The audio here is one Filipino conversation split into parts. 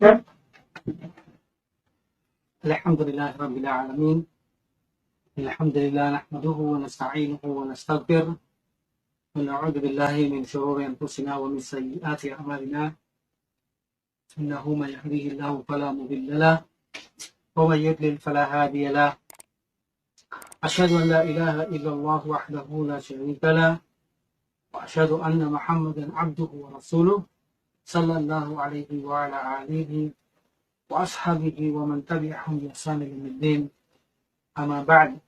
الحمد لله رب العالمين. الحمد لله نحمده ونستعينه ونستغفره ونعوذ بالله من شرور أنفسنا ومن سيئات أعمالنا. إنه من يهديه الله فلا مضل له ومن يضلل فلا هادي له. أشهد أن لا إله إلا الله وحده لا شريك له وأشهد أن محمدا عبده ورسوله صلى الله عليه وعلى آله وأصحابه ومن تبعهم بإحسان إلى الدين. أما بعد.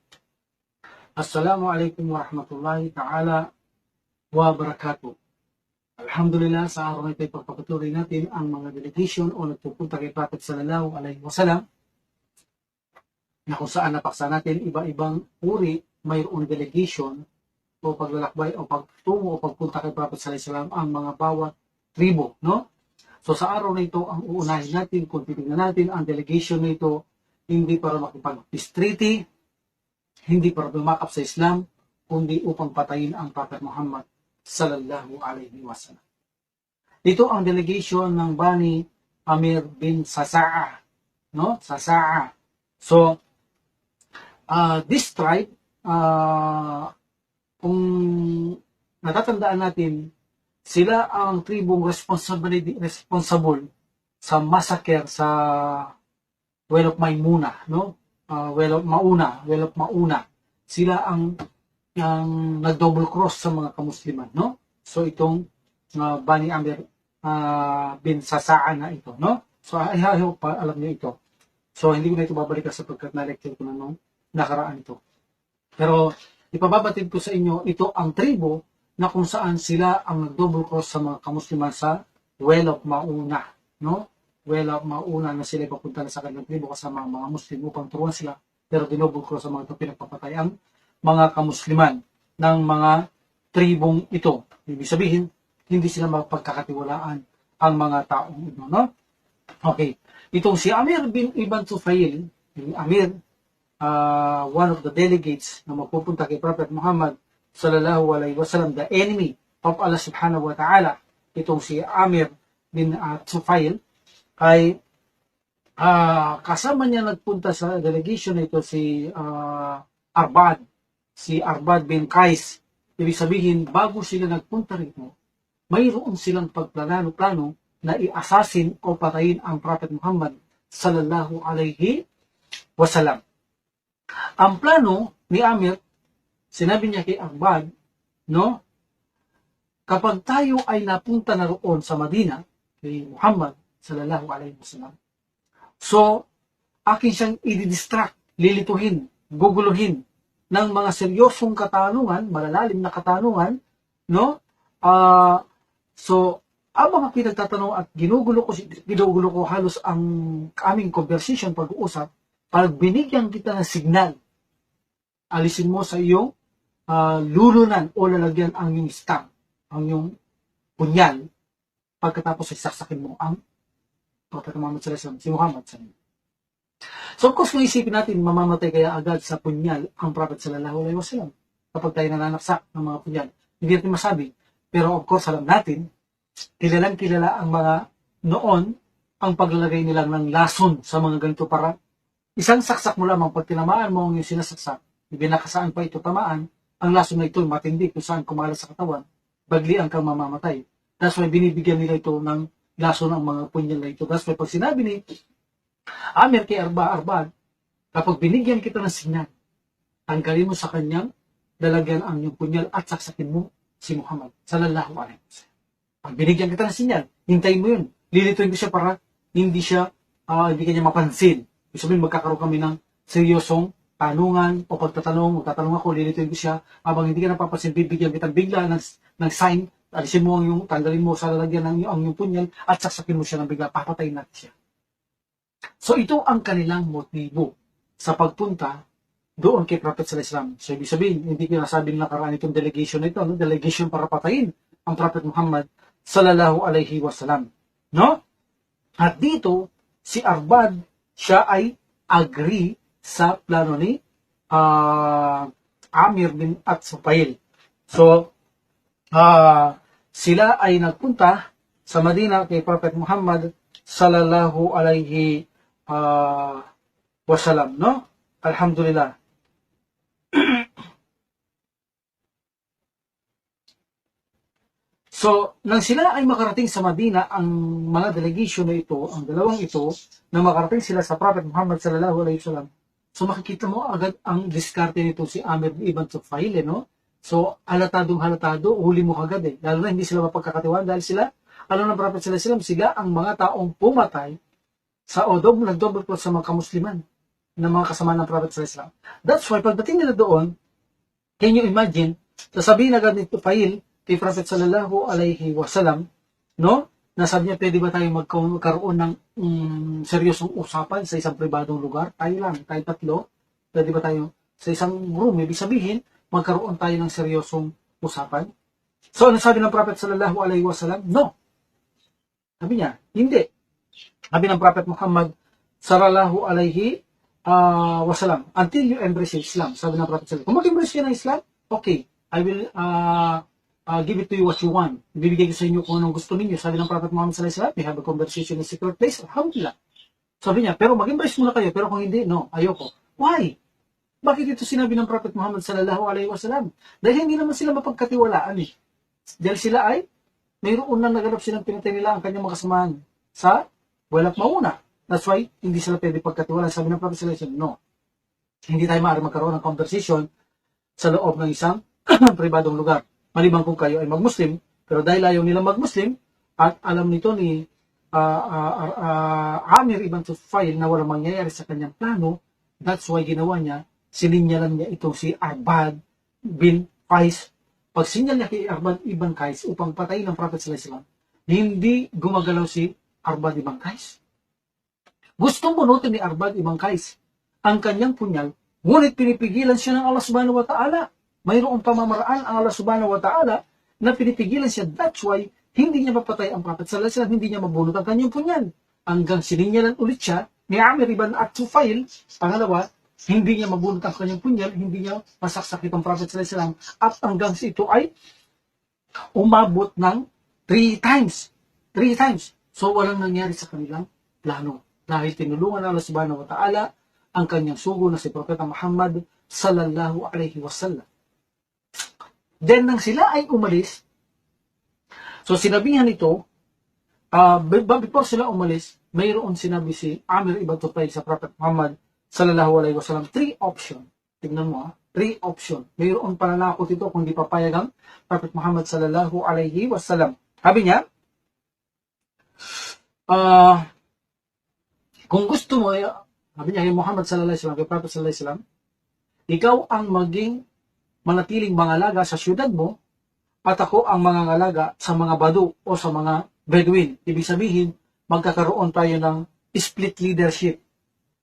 Assalamualaikum warahmatullahi ta'ala wabarakatuh. Alhamdulillah, sa araw na ito ipagpapatuloy natin ang mga delegation o nagpupunta kay Prophet sallallahu alaihi wasallam, na kung saan napaksa natin iba-ibang uri mayroong delegation o paglalakbay o pagtungo o pagpunta kay Prophet sallallahu alaihi wasallam ang mga bawat tribo, no? So sa araw na ito, ang uunahin natin, kung titignan natin ang delegation na ito, hindi para makipag-peace treaty, hindi para dumakap sa Islam, kundi upang patayin ang Prophet Muhammad sallallahu alaihi wasallam. Ito ang delegation ng Bani Amir bin Sasa'a, no? Sasa'a. So this tribe, kung natatandaan natin, sila ang tribong responsible sa massacre sa Well of Maimuna, no? Well of Mauna. Sila ang nag-double cross sa mga kamusliman, no? So itong Bani Amir bin Sasa'a na ito, no? So I hope alam niyo ito. So hindi ko na ito babalik sapagkat na-lecture ko na nung nakaraan ito. Pero ipababatid ko sa inyo, ito ang tribo na kung saan sila ang nag-double cross sa mga kamusliman sa Well of Mauna, no? Well of Mauna na sila papunta na sa kanilang tribo kasama ang mga Muslim upang turuan sila, pero dinouble cross sa mga ito pinagpapatay ang mga kamusliman ng mga tribong ito. Ibig sabihin, hindi sila mapagkakatiwalaan ang mga taong ito, no? Okay. Itong si Amir bin Ibn Tufail, Amir, one of the delegates na magpupunta kay Prophet Muhammad sallallahu alaihi wasallam, the enemy of Allah subhanahu wa ta'ala, itong si Amir bin Tufail, ay kasama niya nagpunta sa delegation na ito si Arbad bin Qais. Ibig sabihin, bago sila nagpunta rito, mayroon silang pagplano na i-assassin o patayin ang Prophet Muhammad sallallahu alaihi wasallam. Ang plano ni Amir, sinabi niya kay Arbad, no? Kapag tayo ay napunta na roon sa Madina, kay Muhammad sallallahu alaihi wasallam, so akin siyang i-distract, lilituhin, guguluhin ng mga seryosong katanungan, malalalim na katanungan, no? So ang mga pinagtatanong at ginugulo ko halos ang aming conversation, pag-uusap, pag binigyan kita ng signal, alisin mo sa iyong lulunan o lalagyan ang iyong stamp, ang iyong punyal, pagkatapos ay saksakin mo ang Prophet Muhammad sallallahu alaihi wasallam, si Muhammad sallallahu alaihi wasallam. So of course, kung isipin natin, mamamatay kaya agad sa punyal ang Prophet sallallahu alaihi wasallam kapag tayo nananaksak ng mga punyal? Hindi natin masabi. Pero of course, alam natin, kilalang kilala ang mga noon ang paglalagay nila ng lason sa mga ganito para isang saksak mo lamang, pag tinamaan mo ang yung sinasaksak, ibinakasaan pa ito tamaan, ang lason na ito matindi kung saan kumala sa katawan, baglian kang mamamatay. That's why binibigyan nila ito ng lason ng mga punyal na ito. That's why pag sinabi ni Amir kay Arbad, kapag binigyan kita ng signal, tanggalin mo sa kanyang lalagyan ang iyong punyal at saksakin mo si Muhammad sallallahu alaihi wasallam. Pag binigyan kita ng signal, hintayin mo yun. Lilituin ko siya para hindi kanya mapansin. Ibig sabihin, magkakaroon kami ng seryosong tanungan o magtatanong ako, lilituin ko siya. Habang hindi ka napapansin, bibigyan kita bigla ng sign, alisin mo tanggalin mo sa lalagyan ng iyong punyal at saksakin mo siya ng bigla, papatayin natin siya. So ito ang kanilang motibo sa pagpunta doon kay Prophet sallallahu alaihi wasallam. So ibig sabihin, hindi ko nasabi ng nakaraan itong delegation na ito, no? Delegation para patayin ang Prophet Muhammad sallallahu alaihi wasallam, no? At dito si Arbad, siya ay agree sa plano ni Amir bin Tufail. So sila ay nagpunta sa Madina kay Prophet Muhammad sallallahu alaihi wasallam, no? Alhamdulillah. So, nang sila ay makarating sa Madina, ang mga delegation na ito, ang dalawang ito, na makarating sila sa Prophet Muhammad sallallahu alaihi wasallam, so makikita mo agad ang diskarte nito si Amir ibn Tufail, no? So, halatado, huli mo agad eh. Lalo na hindi sila mapagkakatiwala dahil sila, alam ng Prophet sallallahu alaihi wasallam, sila ang mga taong pumatay sa nag-double cross sa mga kamusliman na mga kasama ng Prophet sallallahu alaihi wasallam. That's why, pagdating nila doon, can you imagine, sasabihin agad ni Tufail, kay Prophet sallallahu alaihi wasallam, no? Nasabi niya, pwede ba tayo magkaroon ng seryosong usapan sa isang pribadong lugar? Tayo lang, tayo tatlo. Pwede ba tayo sa isang room? Ibig sabihin, magkaroon tayo ng seryosong usapan. So, ano sabi ng Prophet sallallahu alaihi wasallam? No. Sabi niya, hindi. Sabi ng Prophet Muhammad sallallahu alaihi wasallam, until you embrace Islam. Sabi ng Prophet sallallahu alaihi wasallam, kung mag-embrace ka ng Islam, okay, I will give it to you what you want. Bibigay ko sa inyo kung anong gusto ninyo. Sabi ng Prophet Muhammad sallallahu alaihi wasallam, we have a conversation in a secret place. Alhamdulillah. Sabi niya, pero mag-embrace muna kayo. Pero kung hindi, no, ayoko. Why? Bakit ito sinabi ng Prophet Muhammad sallallahu alaihi wasallam? Dahil hindi naman sila mapagkatiwalaan eh. Dahil sila ay, mayroon na naganap silang pinatay nila ang kanyang mga kasamahan sa walang mauna. That's why, hindi sila pwede pagkatiwalaan. Sabi ng Prophet sallallahu alaihi wasallam, no. Hindi tayo maaari magkaroon ng conversation sa loob ng isang pribadong lugar. Maliban kung kayo ay mag-Muslim, pero dahil ayaw nila mag-Muslim, at alam nito ni Amir ibn Tufail na walang mangyayari sa kanyang plano, that's why ginawa niya, sininyalan niya ito si Arbad bin Qais. Pag sinyal niya kay Arbad ibn Qais upang patayin ng Prophet sallallahu alaihi wasallam, hindi gumagalaw si Arbad ibn Qais. Gustong bunutin ni Arbad ibn Qais ang kanyang punyal, ngunit pinipigilan siya ng Allah subhanahu wa ta'ala. Mayroong pamamaraan ang Allah subhanahu wa ta'ala na pinipigilan siya. That's why, hindi niya mapatay ang Prophet sallallahu alaihi wasallam, hindi niya mabunot ang kanyang punyan. Hanggang sininyalan ulit siya ni Amir ibn Tufail. Pangalawa, hindi niya mabunot ang kanyang punyan, hindi niya masaksakit ang Prophet sallallahu alaihi wasallam. At hanggang ito ay umabot ng 3 times. 3 times. So, walang nangyari sa kanilang plano. Dahil tinulungan ng Allah subhanahu wa ta'ala ang kanyang sugo na si Propeta Muhammad sallallahu alaihi wasallam. Then, nang sila ay umalis, so sinabihan ito, before sila umalis, mayroon sinabi si Amir ibn Tufail sa Prophet Muhammad sallallahu alaihi wasallam, 3 option. Tingnan mo 3 option. Mayroon pananakot ito kung di papayag ang Prophet Muhammad sallallahu alaihi wasallam. Sabi niya, kung gusto mo, sabi niya kay Muhammad sallallahu alaihi wasallam, kay Prophet sallallahu alaihi wasallam, ikaw ang maging manatiling mangalaga sa syudad mo, at ako ang mangangalaga sa mga Badu o sa mga Bedouin. Ibig sabihin, magkakaroon tayo ng split leadership.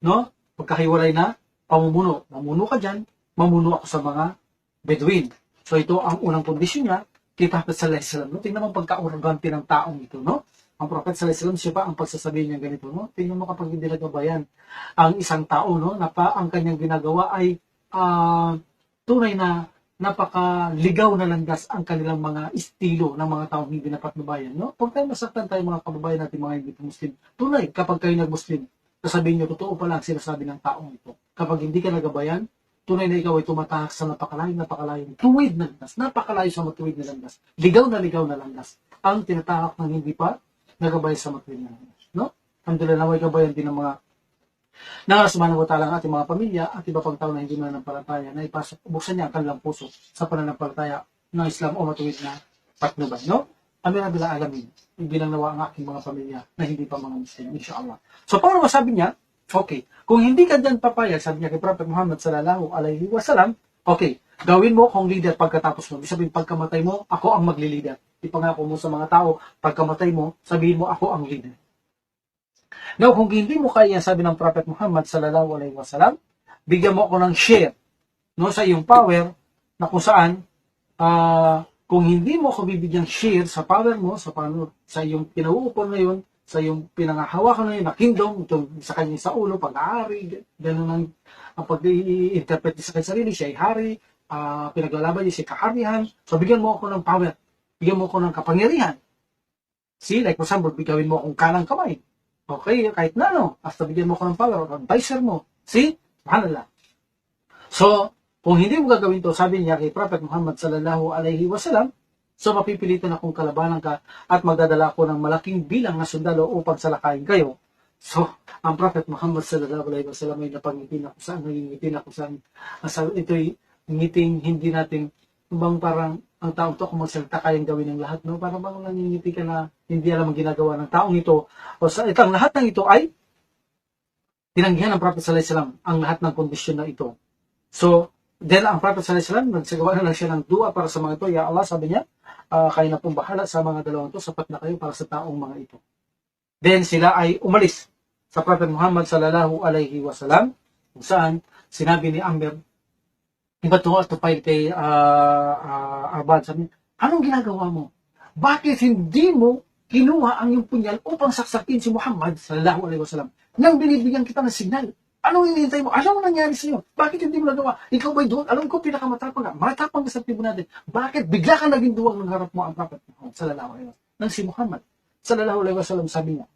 No? Pagkahiwalay na pamumuno. Mamuno ka dyan, mamuno ako sa mga Bedouin. So ito ang unang kondisyon niya kay Prophet sallallahu alaihi wasallam. No? Tingnan mo pagka-arrogante ng taong ito. No? Ang Prophet sallallahu alaihi wasallam, siya pa ang pagsasabihin niya ganito. No? Tingnan mo kapag hindi nagabayan ang isang tao, no? Na pa ang kanyang ginagawa ay tunay na napakaligaw na landas ang kanilang mga estilo ng mga taong hindi napatnubayan. No? Pag tayo masaktan tayo mga kababayan natin, mga hindi Muslim, tunay kapag kayo nag-Muslim, sasabihin nyo, totoo pala ang sinasabi ng taong ito. Kapag hindi ka nagabayan, tunay na ikaw ay tumatahak sa napakalayong tuwid na landas, napakalayo sa matuwid na landas, ligaw na landas, ang tinatahak ng hindi pa nagabay sa matuwid na landas. No? Alhamdulillah, naway gabayan din ng mga ng Allah subhanahu wa ta'ala ang ating mga pamilya at iba pang tao na hindi mananampalataya na ipasok, buksan niya ang kanilang puso sa pananampalataya ng Islam o matuwid na patnubay. No? Amin na bila alamin, bilang nawa ang aking mga pamilya na hindi pa mga Muslim, insyaAllah. So, paano sabi niya? Okay, kung hindi ka dyan papayag, sabi niya kay Prophet Muhammad sallallahu alaihi wasallam, okay, gawin mo akong leader pagkatapos mo. Sabihin, pagkamatay mo, ako ang magli-leader. Ipangako mo sa mga tao, pagkamatay mo, sabihin mo, ako ang leader. Now, kung hindi mo kaya, sabi ng Prophet Muhammad sallallahu alaihi wasallam, bigyan mo ako ng share, no, sa iyong power, na kung saan, kung hindi mo ako bibigyang share sa power mo, sa iyong pinauupo ngayon, sa iyong pinangahawakan ngayon na kingdom, itong sa kanya sa ulo, pag-aari, gano'n ang pag-i-interpret sa kanya sarili, siya ay hari, pinaglalaban niya siya kaharihan, so bigyan mo ako ng power, bigyan mo ako ng kapangyarihan. See, like for example, bigawin mo akong kanang kamay. Okay, kahit na ano, hasta bigyan mo ko ng power, advisor mo. See? Subhanallah. So, kung hindi mo gagawin to, sabi niya kay Prophet Muhammad sallallahu alaihi wasallam, so mapipilitan akong kalabanan ka at magdadala ako ng malaking bilang na sundalo upang salakayin kayo. So, ang Prophet Muhammad sallallahu alaihi wasallam ay napangitin ako saan, nangingitin ako saan. Ito'y ngiting hindi natin, bang parang ang taong to kung magsalita kayang gawin ng lahat, no? Parang bang nangingiti ka na hindi alam ang ginagawa ng taong ito. O sa itang lahat ng ito ay tinanggihan ng Prophet sallallahu alaihi wasallam ang lahat ng kondisyon na ito. So, then ang Prophet sallallahu alaihi wasallam, nagsagawa na lang siya ng dua para sa mga ito. Ya Allah, sabi niya, kayo na pong bahala sa mga dalawang ito, sapat na kayo para sa taong mga ito. Then sila ay umalis sa Prophet Muhammad sallallahu alaihi wasallam, kung saan sinabi ni Amir, iba to at tupay kay Arbad, sabi niya, anong ginagawa mo? Bakit hindi mo kinuha ang iyong punyal upang saksakin si Muhammad sallallahu alaihi wasallam nang binibigyan kita ng signal? Anong hinihintay mo? Alam mo nangyari sa iyo? Bakit hindi mo nagawa? Ikaw ba'y doon? Alam ko pinakamatapang ka. Matapang ka sa tribo natin. Bakit bigla ka naging duwang ng harap mo ang Prophet Muhammad sallallahu alaihi wasallam? Nang si Muhammad sallallahu alaihi wasallam sabi niya,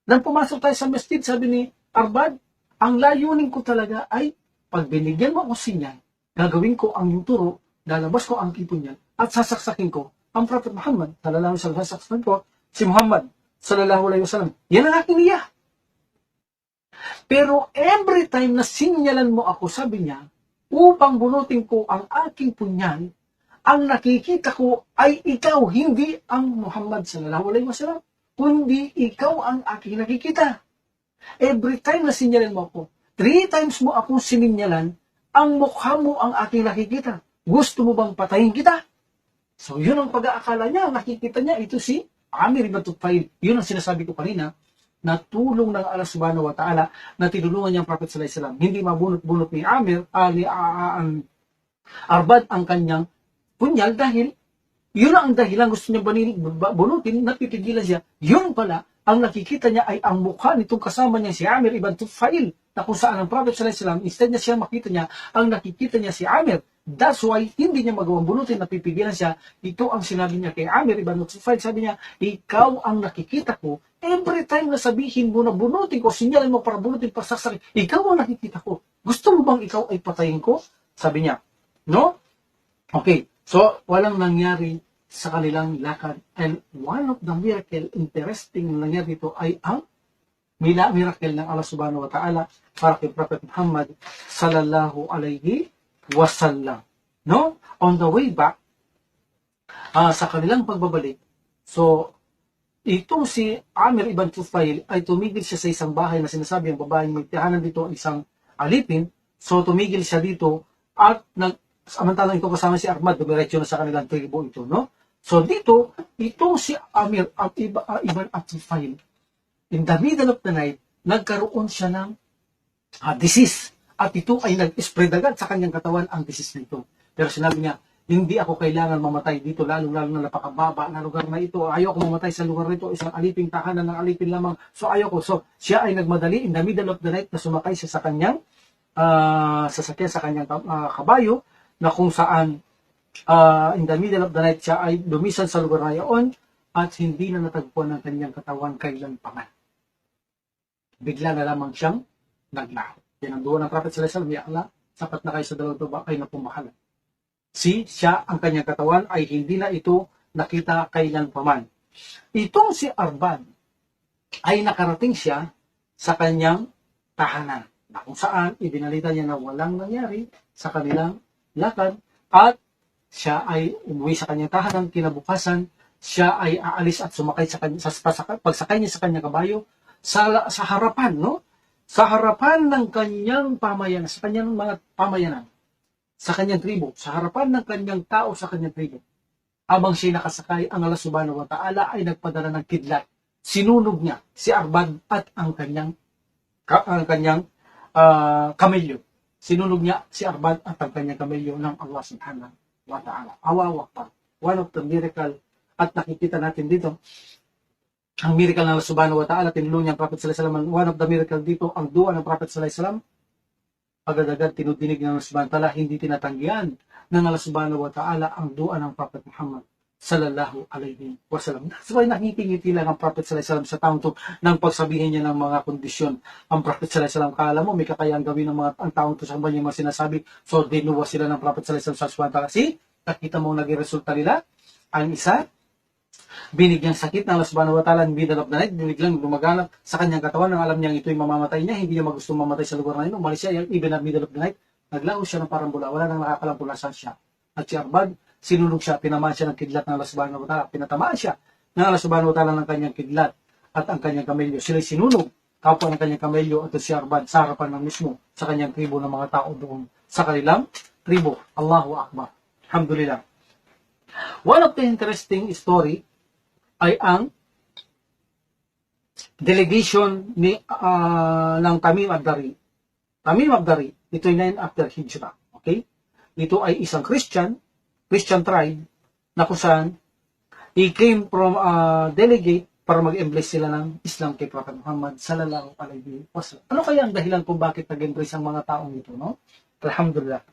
nang pumasok tayo sa masjid, sabi ni Arbad, ang layunin ko talaga ay pag binigyan mo ako sinyal, gagawin ko ang yung turo, lalabas ko ang kipon niya, at sasaksakin ko ang Prophet Muhammad sallallahu alaihi wasallam. Sasaksakin ko si Muhammad sallallahu alaihi wasallam. Yan ang aking niya. Pero every time na sinyalan mo ako, sabi niya, upang bunutin ko ang aking punyal, ang nakikita ko ay ikaw, hindi ang Muhammad sallallahu alaihi wasallam, kundi ikaw ang aking nakikita. Every time na sinyalan mo ako, 3 times mo akong sininyalan, ang mukha mo ang aking nakikita. Gusto mo bang patayin kita? So yun ang pag-aakala niya, nakikita niya, ito si Amir ibn Tufail. Yun ang sinasabi ko kanina, na tulong ng Allah subhanahu wa ta'ala na tinulungan niya ang Prophet sallallahu alaihi wasallam. Hindi mabunot-bunot ni Amir, Arbad ang kanyang punyal dahil yun ang dahilan gusto niya bunutin, napipigilan siya. Yun pala, ang nakikita niya ay ang mukha nitong kasama niya si Amir ibn Tufail, na kung saan ang Prophet sallallahu alaihi wasallam, instead niya siya makita niya, ang nakikita niya si Amir. That's why hindi niya magawang bunutin, napipigilan siya. Ito ang sinabi niya kay Amir ibn Tufail, sabi niya, ikaw ang nakikita ko. Every time na sabihin mo na bunutin ko, sinyalan mo para bunutin, pasasakit, ikaw ang nakikita ko. Gusto mo bang ikaw ay patayin ko? Sabi niya. No? Okay. So, walang nangyari sa kanilang lakad. And one of the miracle, interesting na nangyari dito ay ang miracle ng Allah subhanahu wa ta'ala para kay Prophet Muhammad sallallahu alaihi wasallam. No? On the way back, sa kanilang pagbabalik, so, itong si Amir ibn Tufail ay tumigil siya sa isang bahay na sinasabi ang babaeng may tiyahanan dito isang alipin. So tumigil siya dito at samantalang ito kasama si Ahmad, dumiretso na sa kanilang tribo ito, no? So dito, itong si Amir ibn Tufail, in the middle of the night, nagkaroon siya ng disease. At ito ay nag-spread agad sa kanyang katawan ang disease na ito. Pero sinabi niya, hindi ako kailangan mamatay dito, lalo-lalo na napakababa na lugar na ito. Ayoko mamatay sa lugar nito, isang aliping tahanan ng alipin lamang. So ayoko. So siya ay nagmadali in the middle of the night na sumakay siya sa kanyang sasakyan sa kanyang kabayo, na kung saan in the middle of the night siya ay lumisan sa lugar na iyon at hindi na natagpuan ng kanyang katawan kailan pa man. Bigla na lamang siyang naglaho. Yan ang duwa ng Prophet sallallahu alaihi wasallam, ya Allah, sapat na kayo sa dalawang tuba, kayo na pumahala. Siya ang kanyang katawan ay hindi na ito nakita kailan paman. Itong si Arbad ay nakarating siya sa kanyang tahanan, na kung saan ibinalita niya na walang nangyari sa kanilang lakad at siya ay umuwi sa kanyang tahanan. Kinabukasan, siya ay aalis at sumakay sa pagsakay niya sa kanyang kabayo sa harapan, no? Sa harapan ng kanyang pamayanan, sa kanyang mga pamayanan, sa kanyang tribo, sa harapan ng kanyang tao sa kanyang tribo. Habang siya nakasakay, ang Allah subhanahu wa ta'ala ay nagpadala ng kidlat. Sinunog niya si Arbad at ang kanyang kamelyo. Sinunog niya si Arbad at ang kanyang kamelyo ng Allah subhanahu wa ta'ala. Awawa pa. One of the miracle, at nakikita natin dito, ang miracle ng Allah subhanahu wa ta'ala, tinulungan niya ang Prophet sallallahu alaihi wasallam. One of the miracle dito, ang dua ng Prophet sallallahu alaihi wasallam, agad-agad tinudinig ng Allah subhanahu wa ta'ala, hindi tinatanggihan ng Allah subhanahu wa ta'ala ang dua ng Prophet Muhammad sallallahu alaihi wasallam. That's why nakikingiti lang ang Prophet sallallahu alaihi wasallam sa taong to nang pagsabihin niya ng mga kondisyon. Ang Prophet sallallahu alaihi wasallam, kala mo may kakayang gawin ng mga ang taong to sa kanya mga sinasabi. So dinuwa sila ng Prophet sallallahu alaihi wasallam sa kasi nakita mo naging resulta nila. Ang isa, binigyang sakit ng Allah subhanahu wa ta'ala in middle of the night, biniglang lumaganap sa kanyang katawan nang alam niyang ito'y mamamatay niya, hindi niya magustong mamatay sa lugar na yun, umalis siya, even at middle of the night, naglaho siya ng parang bula, wala nang nakakalampulasan siya. At si Arbad, sinunog siya, tinamaan siya ng kidlat ng Allah subhanahu wa ta'ala, pinatamaan siya ng Allah subhanahu wa ta'ala ng kanyang kidlat at ang kanyang kamelyo. Sila'y sinunog, kapwa ng kanyang kamelyo at si Arbad sa harapan ng mismo sa kanyang tribo ng mga tao doon sa kanilang tribo. Allahu Akbar. Alhamdulillah. One of the interesting story ay ang delegation ng Tamim ad-Dari. Tamim ad-Dari, ito ay 9 after Hijrah. Okay? Ito ay isang Christian tribe na kung saan he came from delegate para mag-embrace sila ng Islam kay Prophet Muhammad sallallahu alaihi wasallam. Ano kaya ang dahilan kung bakit nag-embrace ang mga taong ito, no? Alhamdulillah.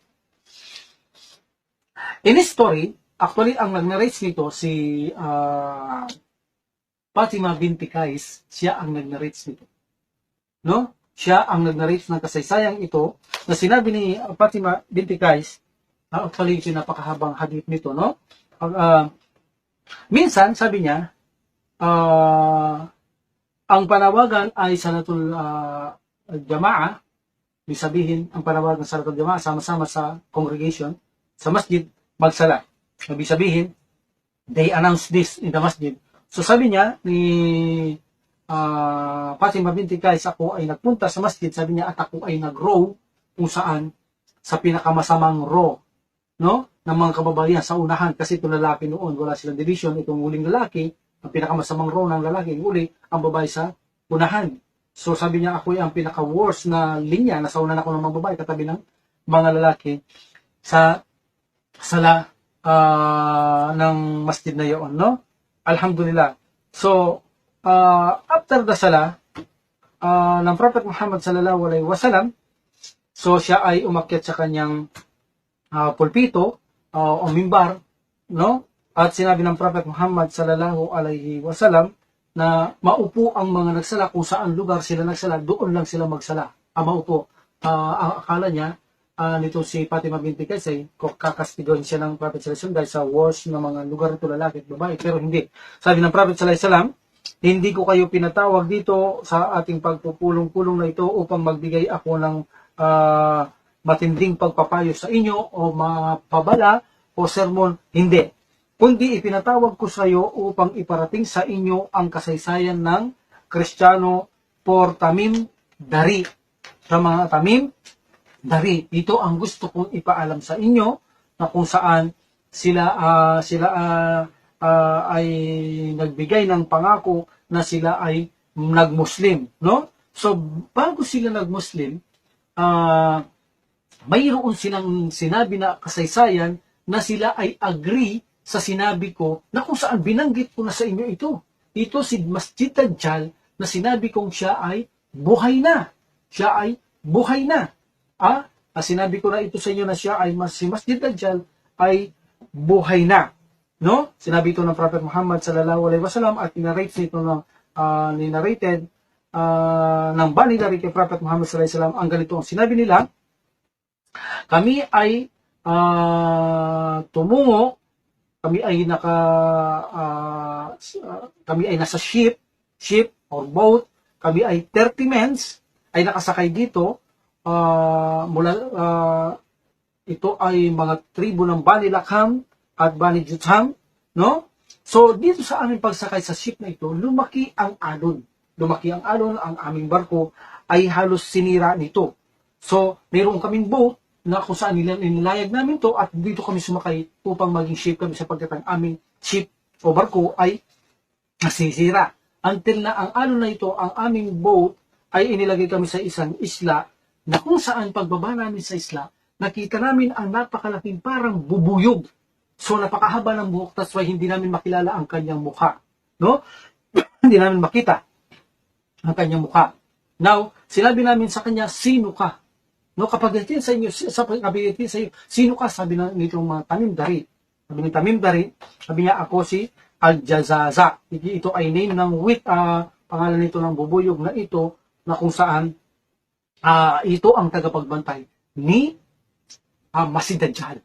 In this story, actually, ang nag-narrate nito si Fatima binti Qais, siya ang nag-narrate nito. No? Siya ang nag-narrate ng kasaysayang ito na sinabi ni Fatima binti Qais, actually, yung napakahabang hadith nito, no? Minsan, sabi niya, ang panawagan ay Salatul Jama'a, ibig sabihin, ang panawagan sa Salatul Jama'a, sama-sama sa congregation, sa masjid, magsala. Ibig sabihin, they announce this in the masjid. So sabi niya, ni Fatima binti Qais, ako ay nagpunta sa masjid, sabi niya, at ako ay nag-row kung saan, sa pinakamasamang row, no, ng mga kababayan sa unahan, kasi itong lalaki noon, wala silang division, itong huling lalaki, ang pinakamasamang row ng lalaki, uli, ang babae sa unahan. So sabi niya, ako ay ang pinaka-worst na linya, nasa unahan ako ng mga babae, katabi ng mga lalaki, sa sala ng masjid na yun, no? Alhamdulillah. So, after the sala ng Prophet Muhammad sallallahu alaihi wasallam, so siya ay umakyat sa kanyang pulpito o mimbar, no? At sinabi ng Prophet Muhammad sallallahu alaihi wasallam na maupo ang mga nagsala kung saan lugar sila nagsala, doon lang sila magsala. Maupo. Akala niya nito si Fatima binti Qais ay kakastigohin siya ng Prophet sallallahu alaihi wasallam dahil sa wars ng mga lugar ito lalaki at babae, pero hindi. Sabi ng Prophet sallallahu alaihi wasallam, hindi ko kayo pinatawag dito sa ating pagpupulong-pulong na ito upang magbigay ako ng matinding pagpapayo sa inyo o mapabala o sermon, hindi. Kundi ipinatawag ko sa iyo upang iparating sa inyo ang kasaysayan ng Kristiyano for Tamim Dari. Sa mga Tamim Dari, ito ang gusto kong ipaalam sa inyo na kung saan sila ay nagbigay ng pangako na sila ay nagmuslim, no? So bago sila nagmuslim, mayroon silang sinabi na kasaysayan na sila ay agree sa sinabi ko na kung saan binanggit ko na sa inyo ito. Ito si Masjid Dajjal na sinabi kong siya ay buhay na. Siya ay buhay na. Sinabi ko na ito sa inyo na siya ay si Masjid Dajjal ay buhay na. No? Sinabi ito ng Prophet Muhammad sallallahu alaihi wasallam at narrate nito ng ninarrated ng Bani Dari kay Prophet Muhammad sallallahu alaihi wasallam ang ganito ang sinabi nila. Kami ay tumungo, kami ay nasa ship or boat, kami ay 30 men ay nakasakay dito ito ay mga tribo ng Bani Lakham at Bani Jutham, no? So dito sa aming pagsakay sa ship na ito, lumaki ang alon, ang aming barko ay halos sinira nito. So mayroon kaming boat na kung saan nilayag namin to at dito kami sumakay upang maging ship kami sapagkat ang aming ship o barko ay nasisira. Until na ang alon na ito, ang aming boat ay inilagay kami sa isang isla na kung saan pagbaba namin sa isla, nakita namin ang napakalaking parang bubuyog. So napakahaba ng buhok, that's why hindi namin makilala ang kanyang mukha. No? Hindi namin makita ang kanyang mukha. Now, sinabi namin sa kanya, sino ka? No, kapag natin sa inyo, sino ka? Sabi na nitong mga Tamim Dari. Sabi ni Tamim Dari, sabi niya, ako si Al-Jazaza. Ito ay name ng pangalan nito ng bubuyog na ito, na kung saan ito ang tagapagbantay ni Masih Dajjal.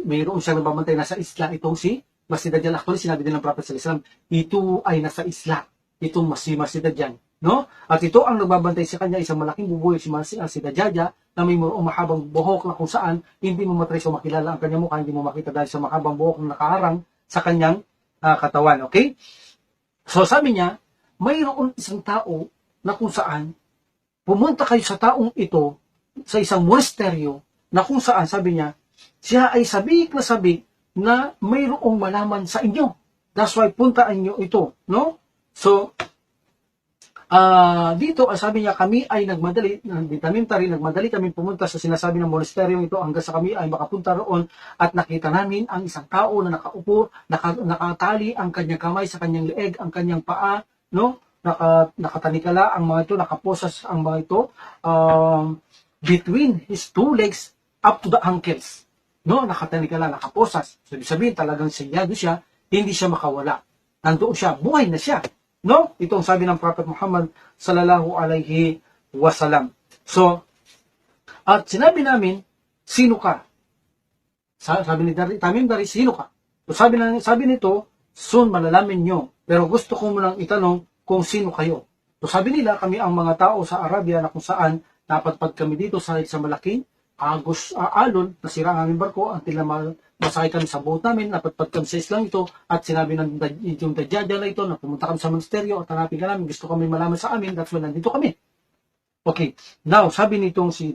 Mayroon siyang nagbabantay nasa isla, itong si Masih Dajjal. Actually, sinabi din ng Prophet sallallahu alaihi wasallam, ito ay nasa isla, itong Masih Dajjal. No? At ito ang nagbabantay sa kanya, isang malaking bubuyog, si Dajjal, na may mahabang buhok na kung saan hindi mo matrace o makilala ang kanyang mukha, hindi mo makita dahil sa mahabang buhok na nakaharang sa kanyang katawan. Okay? So sabi niya, mayroon isang tao na kung saan pumunta kayo sa taong ito sa isang monasteryo na kung saan, sabi niya, siya ay sabik na mayroong malaman sa inyo. That's why puntaan niyo ito. No? So, dito, sabi niya, kami ay nagmadali, Tamim Dari, nagmadali kami pumunta sa sinasabi ng monasteryong ito hanggang sa kami ay makapunta roon at nakita namin ang isang tao na nakaupo, nakatali ang kanyang kamay sa kanyang leeg, ang kanyang paa, no? Nakatanikala ang mga ito, nakaposas ang mga ito between his two legs up to the ankles. No? Nakatanikala, nakaposas. So, sabihin talagang sinyado siya, hindi siya makawala. Nandoon siya, buhay na siya. No? Ito ang sabi ng Prophet Muhammad sallallahu alaihi wasallam. So, at sinabi namin, sino ka? Sabi ni Tamim Dari, sino ka? So, sabi nito, soon malalaman nyo. Pero gusto ko munang itanong kung sino kayo. So, sabi nila, kami ang mga tao sa Arabia na kung saan napadpad kami dito sa malaking alon, nasira ang aming barko, until na masakay kami sa boat namin, napadpad kami sa islang ito, at sinabi ng yung Dajjal na ito, na pumunta kami sa monasteryo, at hanapin ka namin, gusto kami malaman sa amin, that's why nandito kami. Okay, now, sabi nitong si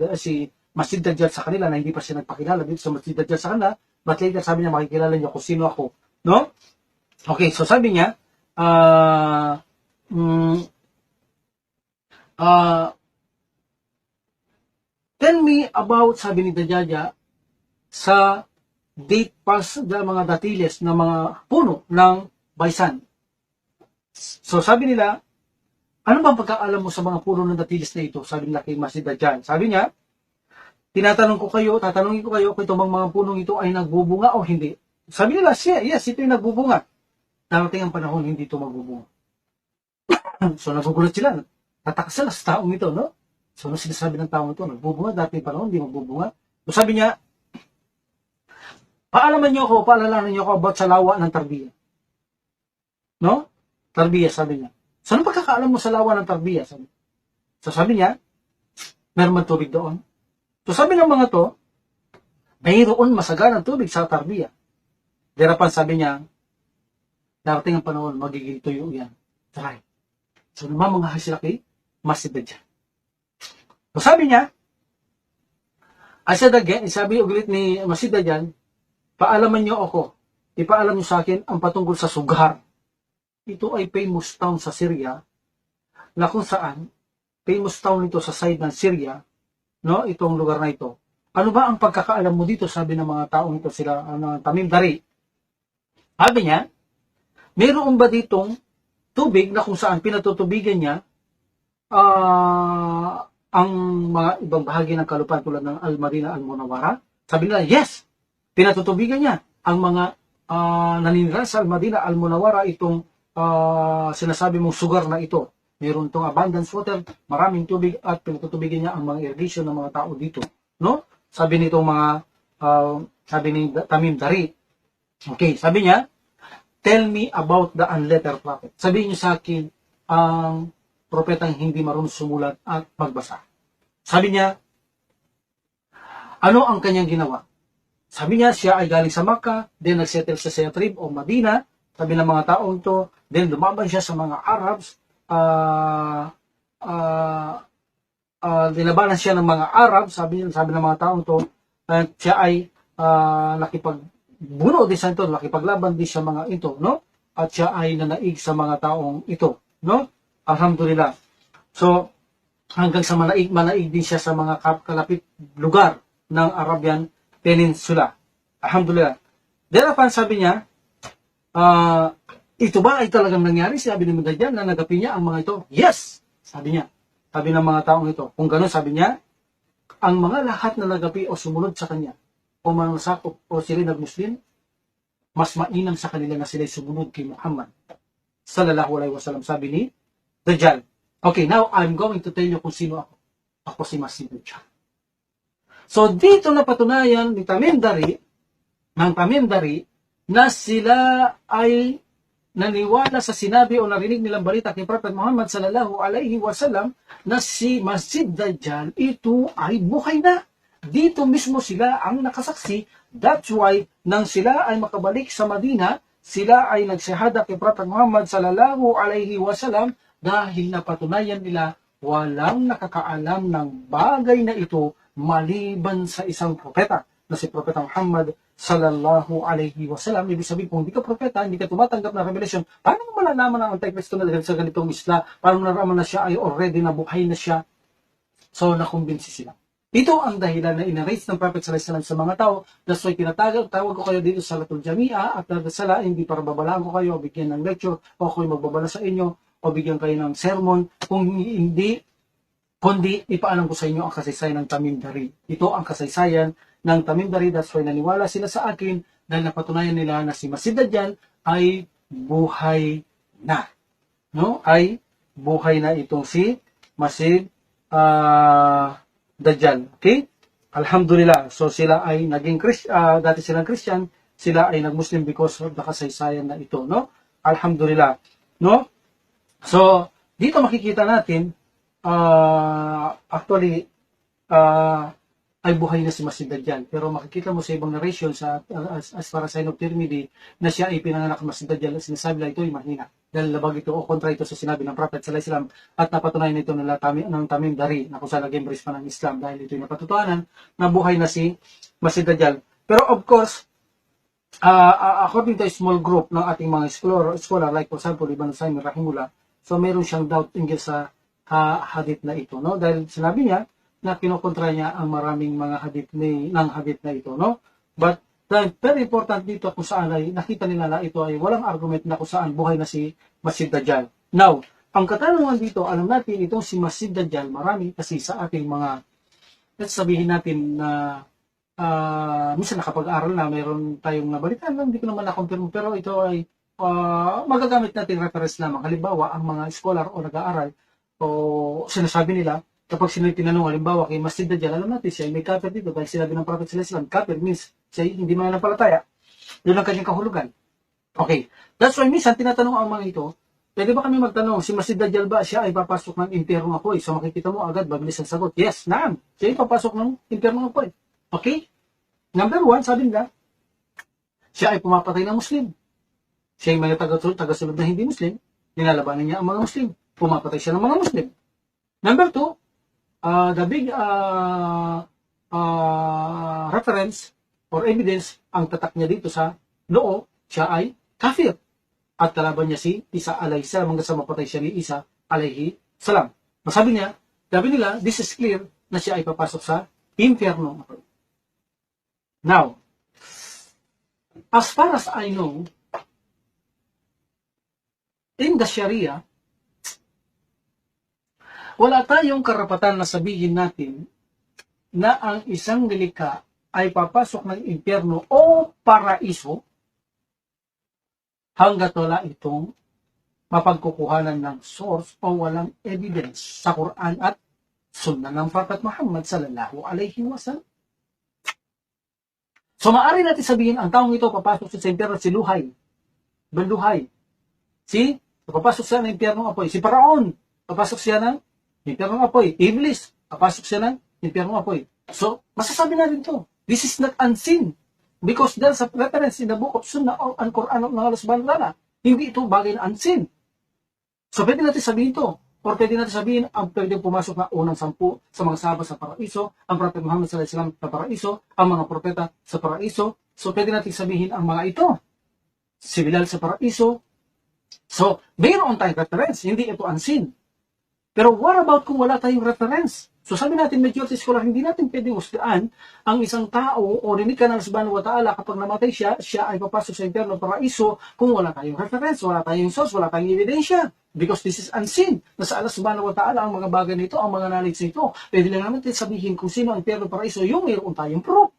Masih Dajjal sa kanila, na hindi pa siya nagpakilala dito sa Masih Dajjal sa kanila, but later sabi niya, makikilala niyo kung sino ako. No? Okay, so sabi niya, tell me about, sabi ni Dajjal, sa date pass ng mga datiles ng mga puno ng Baisan. So sabi nila, ano bang pagkaalam mo sa mga puno ng datiles na ito? Sabi nila kay Masih Dajjal. Sabi niya, tatanungin ko kayo kung itong mga punong ito ay nagbubunga o hindi. Sabi nila, yes, ito ay nagbubunga. Darating ang panahon, hindi ito magbubunga. So nagugulat sila, tatakas sila sa taong ito, no? So, ano sinasabi ng taong ito? Nagbubunga, dati pa noon, hindi magbubunga. So, sabi niya, paalalanan niyo ako about sa lawa ng Tarbiya. No? Tarbiya, sabi niya. So, ano pagkakaalam mo sa lawa ng Tarbiya? So, sabi niya, meron man tubig doon. So, sabi ng mga to, mayroon masaganang tubig sa Tarbiya. Derapan, sabi niya, darating ang panahon, magiging tuyo yan. Try. So, naman mga hasilaki, Masih Dajjal. So, sabi niya, I said again, sabi ulit ni Masih Dajjal, paalaman niyo ako, ipaalam niyo sa akin ang patungkol sa Sughar. Ito ay famous town sa Syria, na kung saan, famous town ito sa side ng Syria, no, itong lugar na ito. Ano ba ang pagkakaalam mo dito, sabi ng mga taong ito, sila, Tamim Dari. Sabi niya, mayroon ba ditong tubig na kung saan pinatutubigan niya, ang mga ibang bahagi ng kalupaan tulad ng Al-Madinah Al-Munawwara? Sabi nila, yes, pinatutubigan niya ang mga naninirahan sa Al-Madinah Al-Munawwara, itong sinasabi mong sugar na ito. Meron itong abundance water, maraming tubig, at pinatutubigan niya ang mga irrigation ng mga tao dito. No? Sabi nitong mga, sabi ni Tamim Dari. Okay, sabi niya, tell me about the unlettered prophet. Sabihin niyo sa akin ang propetang hindi marunong sumulat at magbasa. Sabi niya, ano ang kanyang ginawa? Sabi niya, siya ay galing sa Makkah, then nagsettle sa Yathrib o Madina. Sabi ng mga taong ito, then lumaban siya sa mga Arabs, dinabanan siya ng mga Arab, sabi ng mga taong ito, siya ay nakipagbuno din sa ito, nakipaglaban din sa mga ito, no? At siya ay nanaig sa mga taong ito, no? Alhamdulillah. So, hanggang sa manaig din siya sa mga kalapit lugar ng Arabian Peninsula. Alhamdulillah. Thereupon, sabi niya, ito ba ay talagang nangyari? Sabi ni Dajjal na nagapi niya ang mga ito. Yes! Sabi niya. Sabi ng mga taong ito. Kung gano'n, sabi niya, ang mga lahat na nagapi o sumunod sa kanya, o mga sakop o sila nag-Muslim, mas mainam sa kanila na sila'y sumunod kay Muhammad sallallahu alaihi wasallam, sabi ni Dajjal. Okay, now I'm going to tell you kung sino ako. Ako si Masih Dajjal. So dito na patunayan ng Tamim Dari na sila ay naniwala sa sinabi o narinig nilang balita kay Prophet Muhammad sallallahu alaihi wasallam na si Masih Dajjal ito ay buhay na. Dito mismo sila ang nakasaksi. That's why nang sila ay makabalik sa Madina, sila ay nagsahada kay Prophet Muhammad sallallahu alaihi wasallam dahil napatunayan nila walang nakakaalam ng bagay na ito maliban sa isang propeta na si Propeta Muhammad sallallahu alaihi wasallam. Ibig sabihin, kung hindi ka propeta, hindi ka tumatanggap ng revelation, paano mo malalaman ang Antikristo na dahil sa ganitong isla? Paano mo nalaman na siya ay already nabuhay na siya? So, nakumbinsi sila. Ito ang dahilan na inarrange ng Prophet sallallahu alaihi wasallam sa mga tao. That's why tawag ko kayo dito sa Salatul Jamia at nadasala, hindi para babalaan ko kayo o bigyan ng lecture o ako'y magbabala sa inyo o bigyan kayo ng sermon. Kung hindi, kundi ipaalam ko sa inyo ang kasaysayan ng Tamim Dari. Ito ang kasaysayan ng Tamim Dari. That's why naniwala sila sa akin dahil napatunayan nila na si Masih Dajjal ay buhay na. No? Ay buhay na itong si Masih Dajjal. Okay? Alhamdulillah. So sila ay naging dati silang Christian, sila ay nag-Muslim because of the kasaysayan na ito, no? Alhamdulillah. No? So dito makikita natin actually ay buhay na si Masih Dajjal. Pero makikita mo sa ibang narration as far as sign of Tirmidhi na siya ay pinanganak ng Masih Dajjal, sinasabi lang ito ay mahina. Dahil labag ito o kontra ito sa sinabi ng Prophet sallallahu alaihi wasallam at napatunayan ito ng Tamim Dari na kung saan nag-embrace pa ng Islam dahil ito ay napatutuhanan na buhay na si Masih Dajjal. Pero of course, according to a small group ng ating mga scholar like for example Ibn Usaymin rahimullah, so meron siyang doubt tingil sa hadith na ito, no? Dahil sinabi niya na kinukontra niya ang maraming mga hadith ng hadith na ito, no? But the very important dito kung saan ay nakita nila na ito ay walang argument na kung saan buhay na si Masih Dajjal. Now, ang katanungan dito, alam natin itong si Masih Dajjal, marami kasi sa ating mga, let's sabihin natin na minsan nakapag-aral na, mayroon tayong nabalitan, hindi ko naman na-confirm, pero ito ay magagamit natin reference lamang. Halimbawa, ang mga scholar o nag-aaral o sinasabi nila, kapag sila tinanong, halimbawa kay Masih Dajjal, alam natin siya may kafir dito dahil sinabi ng Prophet sallallahu alaihi wasallam, kafir means siya hindi mananampalataya. Yun ang kanyang kahulugan. Okay. That's why minsan tinatanong ang mga ito, pwede ba kami magtanong, si Masih Dajjal ba siya ay papasok ng impyerno apoy? So makikita mo agad, mabilis ang sagot. Yes, naam. Siya ay papasok ng impyerno apoy. Okay? Number one, sabi nila, siya ay pumapatay ng Muslim. Siya ay may tagasunod na hindi Muslim, nilalabanan niya ang mga Muslim. Pumapatay siya ng mga Muslim. Number two, the big reference or evidence, ang tatak niya dito sa noo, siya ay kafir. At kalaban niya si Isa alayhi salam hanggang sa mapatay siya ni Isa alayhi salam. Masabi niya, sabi nila, this is clear na siya ay papasok sa impyerno. Now, as far as I know, in the Sharia, wala tayong karapatan na sabihin natin na ang isang nilikha ay papasok ng impyerno o paraiso hanggat wala itong mapagkukuhanan ng source o walang evidence sa Quran at Sunnah ng Prophet Muhammad sallallahu alaihi wasallam. So maaari natin sabihin ang taong ito papasok sa impyerno si Luhay, Banduhay. Papasok siya ng impyerno ng apoy. Si Paraon, papasok siya ng impyerno ng apoy. Iblis, papasok siya ng impyerno ng apoy. So, masasabi natin to. This is not unseen. Because there's a reference in the book of Sunnah or Quran ng Allah subhanahu wa ta'ala. Hindi ito bagay na unseen. So, pwede natin sabihin to. Or pwede natin sabihin, ang pwede pumasok na unang 10 sa mga sahabat sa paraiso, ang Prophet Muhammad sallallahu alaihi wasallam sa paraiso, ang mga propeta sa paraiso. So, pwede natin sabihin ang mga ito. Si Bilal sa paraiso. So, mayroon tayong reference. Hindi ito unseen. Pero what about kung wala tayong reference? So sabi natin, majority scholar, hindi natin pwedeng husgaan ang isang tao o rinig ka ng subhanahu wa ta'ala kapag namatay siya, siya ay papasok sa impyerno paraiso kung wala tayong reference, wala tayong source, wala tayong ebidensya. Because this is unseen. Nasa Allah subhanahu wa ta'ala ang mga bagay nito, ang mga knowledge nito. Pwede lang naman sabihin kung sino ang impyerno paraiso, yung mayroon tayong proof.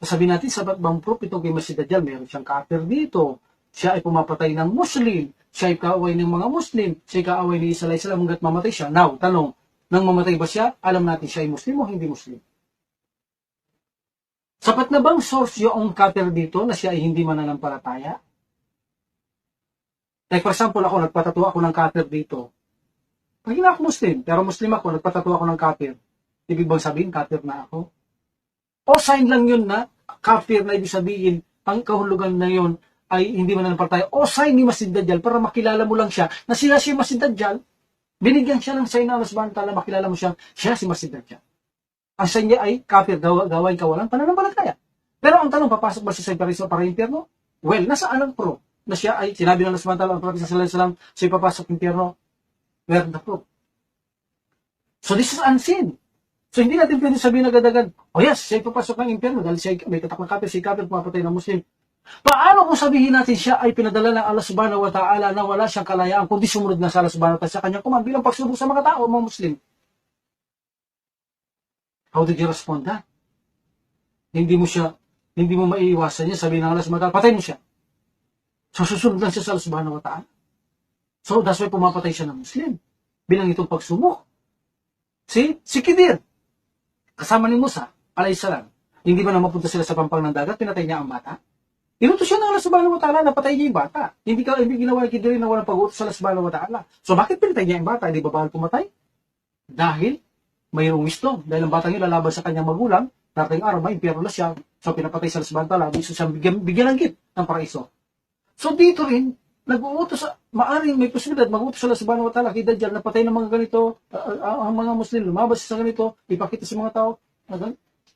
Sabihin natin, sabat bang proof itong kay Masih Dajjal, meron siyang kafir dito. Siya ay pumapatay ng Muslim. Siya ay kaaway ng mga Muslim. Siya ay kaaway ni Isa alayhi salam hanggat mamatay siya. Now, tanong, nang mamatay ba siya, alam natin siya ay Muslim o hindi Muslim? Sapat na bang source yung kafir dito na siya ay hindi mananampalataya? Like for example, ako, nagpatatua ako ng kafir dito. Pag hindi ako Muslim, pero Muslim ako, nagpatatua ako ng kafir. Ibig bang sabihin, kafir na ako? O sign lang yun na kafir na ibig sabihin, ang kahulugan na yun ay hindi mananampalataya. O sign ni Masih Dajjal para makilala mo lang siya na siya Masih Dajjal. Binigyan siya ng sign na Allah subhanahu wa ta'ala, makilala mo siya si Masih Dajjal. Ang sign niya ay kafir, gawain kawalan, pananampalataya. Pero ang tanong, papasok ba siya sa paraiso para impyerno? Well, nasaan ang proof na siya ay, sinabi ng Allah subhanahu wa ta'ala, ang Prophet sallallahu alaihi wasallam, siya papasok impyerno? Where the proof? So this is unseen. So hindi natin pwede sabihin agad-agad, oh yes, siya papasok ng impyerno dahil siya may tatak ng kafir, siya kafir, pumapatay ng Muslim. Paano kung sabihin natin siya ay pinadala ng Allah subhanahu wa ta'ala na wala siyang kalayaan kundi sumunod na sa Allah subhanahu wa ta'ala sa kanyang command bilang pagsubok sa mga tao, mga Muslim? How did you respond that? Hindi mo maiiwasan niya, sabihin ng Allah subhanahu wa ta'ala, patay mo siya. So susunod lang siya sa Allah subhanahu wa ta'ala. So that's why pumapatay siya ng Muslim. Bilang itong pagsubok. Si Khidir, kasama ni Musa, alayhi salam, hindi ba na mapunta sila sa pampang ng dagat, pinatay niya ang bata? Inutos siya ng Allah subhanahu wa ta'ala na patay niya yung bata. Hindi ginawa ni Khidir na walang pag-utos sa Allah subhanahu wa ta'ala. So bakit pinatay niya yung bata? Hindi ba bawal pumatay? Dahil mayroong wisdom. Dahil ang batang yun lalaban sa kanyang magulang, dating araw, may impyerno na siya. So pinapatay sa Allah subhanahu wa ta'ala, gusto siyang bigyan ng gift ng paraiso. So dito rin, nag-uutos, maaring may posibilidad, mag-uutos sa Allah subhanahu wa ta'ala kay Dajjal na patay ng mga ganito, ang mga Muslim, lumabas sa ganito, ipakita sa mga tao.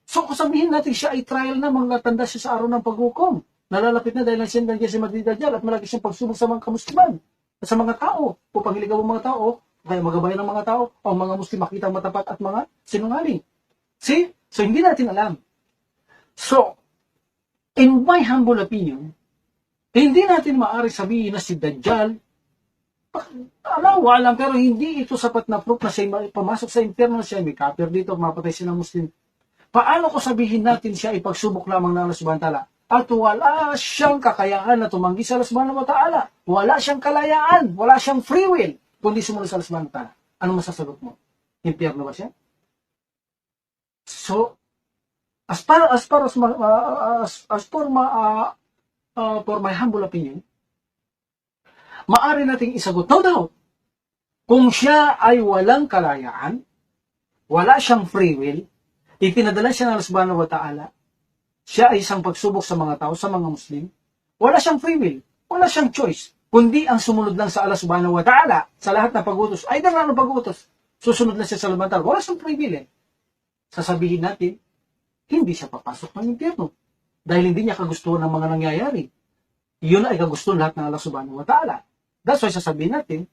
So kung sabihin natin siya ay trial na, mga tanda siya sa araw ng paghukom. Nalalapit na dahil nandiyan si Masih Dajjal at malaki siyang pagsubok sa mga kamusliman, sa mga tao, upang hiligaw ang mga tao, kaya magabayan ng mga tao, o mga Muslim makita matapat at mga sinungaling. See? So hindi natin alam. So, in my humble opinion, hindi natin maaari sabihin na si Dajjal, walang, pero hindi ito sapat na proof na siya pumasok sa impyerno, siya may kafir dito, mapatay siya ng Muslim. Paano ko sabihin natin siya ipagsubok lamang ng Allah subhanahu wa ta'ala? At wala siyang kakayaan na tumanggi sa Allah subhanahu wa ta'ala. Wala siyang kalayaan, wala siyang free will, kundi sumunod sa Allah subhanahu wa ta'ala. Ano masasagot mo? Impyerno ba siya? So, for my humble opinion, maaari nating isagot, no doubt, kung siya ay walang kalayaan, wala siyang free will, ipinadala siya ng Allah subhanahu wa ta'ala, siya ay isang pagsubok sa mga tao, sa mga Muslim, wala siyang free will, wala siyang choice, kundi ang sumunod lang sa Allah subhanahu wa ta'ala, sa lahat ng pag-utos, ay na pag-utos, susunod lang siya sa Allah, wala siyang free will. Sasabihin natin, hindi siya papasok ng impyerno. Dahil hindi niya kagustuhan ng mga nangyayari. Yun ay kagustuhan lahat ng Allah subhanahu wa ta'ala. That's why sasabihin natin,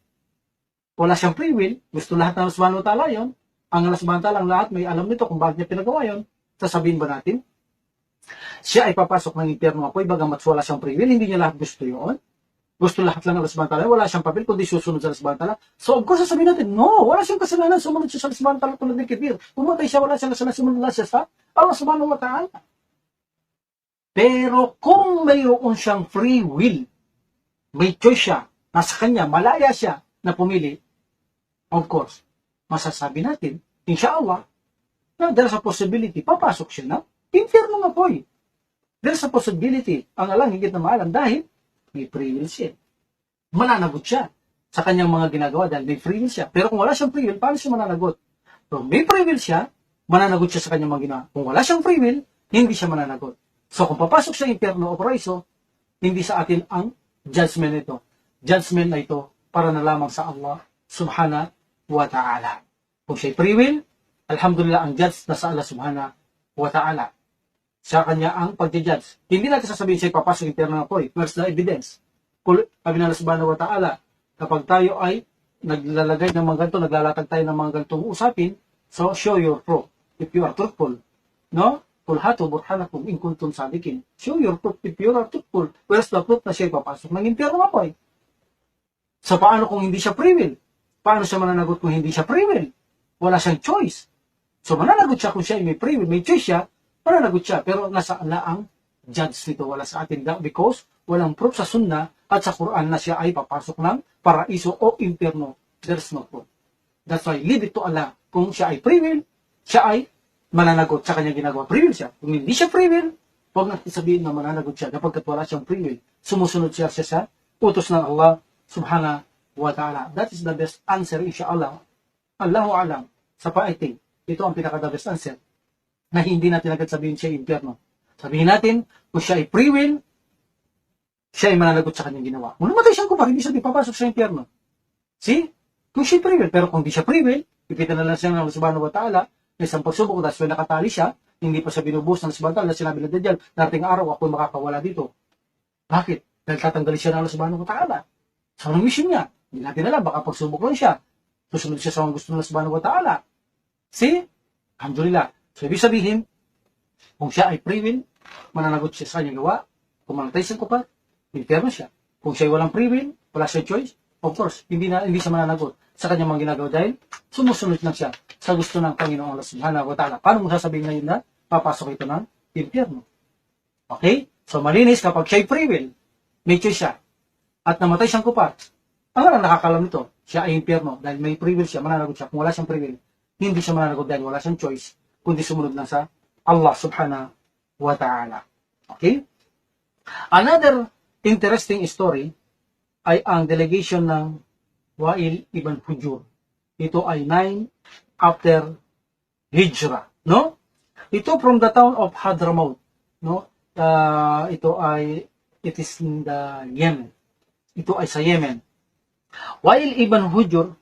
wala siyang free will, gusto lahat ng Allah subhanahu wa ta'ala yun. Ang Allah subhanahu wa ta'ala, ang lahat may alam nito kung bakit niya pinagawa yun. Sasabihin ba natin, siya ay papasok ng impyerno apoy, bagamat wala siyang free will, hindi niya lahat gusto yun. Gusto lahat lang ng Allah subhanahu wa ta'ala, wala siyang papel, kundi susunod sa Allah subhanahu wa ta'ala. So of course, sasabihin natin, no, wala siyang kasalanan, sumunod siya sa Allah subhanahu wa ta'ala tulad ng Khidir. Pumatay siya, wala siyang kasalanan, sumunod lang siya sa Allah subhanahu wa ta'ala. Pero kung mayroon siyang free will, may choice siya, nasa kanya, malaya siya na pumili, of course, masasabi natin, inshallah, na there's a possibility, papasok siya na impyerno nga po. There's a possibility, ang alang higit na maalam dahil may free will siya. Mananagot siya sa kanyang mga ginagawa dahil may free will siya. Pero kung wala siyang free will, paano siya mananagot? So may free will siya, mananagot siya sa kanyang mga ginagawa. Kung wala siyang free will, hindi siya mananagot. So kung papasok sa impyerno o paraiso, hindi sa atin ang judgment nito. Judgment na ito para na lamang sa Allah subhanahu wa ta'ala. Kung siya'y free will, alhamdulillah ang judge na sa Allah subhanahu wa ta'ala. Sa kanya ang pag-judge. Hindi natin sasabihin siya'y papasok impyerno na po. Where's the evidence? Sabi na Allah subhanahu wa ta'ala, kapag tayo ay naglalagay ng mga ganito, naglalatag tayo ng mga ganitong usapin, so show your proof if you are truthful. No? Kul hatu burhanakum in kuntum sadiqin. Show your proof if you are truthful. Where's the proof na siya papasok ng impyerno nga po? So paano kung hindi siya free will? Paano siya mananagot kung hindi siya free will? Wala siyang choice. So mananagot siya kung siya may free will, may choice siya, mananagot siya. Pero nasa Allah ang judge nito, wala sa atin lang, because walang proof sa Sunnah at sa Quran na siya ay papasok ng paraiso o impyerno. There's no proof. That's why, leave it to Allah. Kung siya ay free will, siya ay mananagot sa kanyang ginagawa. Free will siya. Kung hindi siya free will, huwag natin sabihin na mananagot siya kapag wala siyang free will. Sumusunod siya sa utos ng Allah subhanahu wa ta'ala. That is the best answer, insyaAllah. Allahu alam. Sa pa-I-think, ito ang pinaka-the best answer na hindi natin agad sabihin siya impyerno. Sabihin natin, kung siya ay free will, siya ay mananagot sa kanyang ginawa. Kung namatay siyang kumar, hindi siya papasok sa impyerno. See? Kung siya free will, pero kung di siya free will, ipitan na lang siya ng Allah subhanahu wa ta'ala, na isang pagsubok, dahil so nakatali siya, hindi pa siya binubuhos ng subhanahu wa ta'ala, sinabi na Dajjal, dating araw ako makakawala dito. Bakit? Dahil tatanggalin siya ng Allah subhanahu wa ta'ala. So, anong mission niya? Hindi natin alam, baka pagsubok lang siya. Susunod siya sa mga gusto ng Allah subhanahu wa ta'ala. See? Alhamdulillah. So, ibig sabihin, kung siya ay free will, mananagot siya sa kanyang gawa, kung manatay siyang kupal, impyerno siya. Kung siya ay walang free will, wala siya choice, of course, hindi siya mananagot sa kanyang mga ginagawa dahil sumusunod lang siya sa gusto ng Panginoong Allah subhanahu wa ta'ala. Paano mo sasabihin ngayon na papasok ito ng impyerno? Okay? So, malinis kapag siya ay free will, may choice siya, at namatay siyang kupal. Ang walang nakakalam nito, siya ay impyerno dahil may free will siya, mananagot siya. Kung wala siyang free will, hindi siya mananagot dahil wala siyang choice, kundi sumunod lang sa Allah subhanahu wa ta'ala. Okay? Another interesting story ay ang delegation ng Wa'il ibn Hujur. Ito ay 9 after Hijrah, no? Ito from the town of Hadramaut, no? It is in the Yemen. Ito ay sa Yemen. Wa'il ibn Hujur,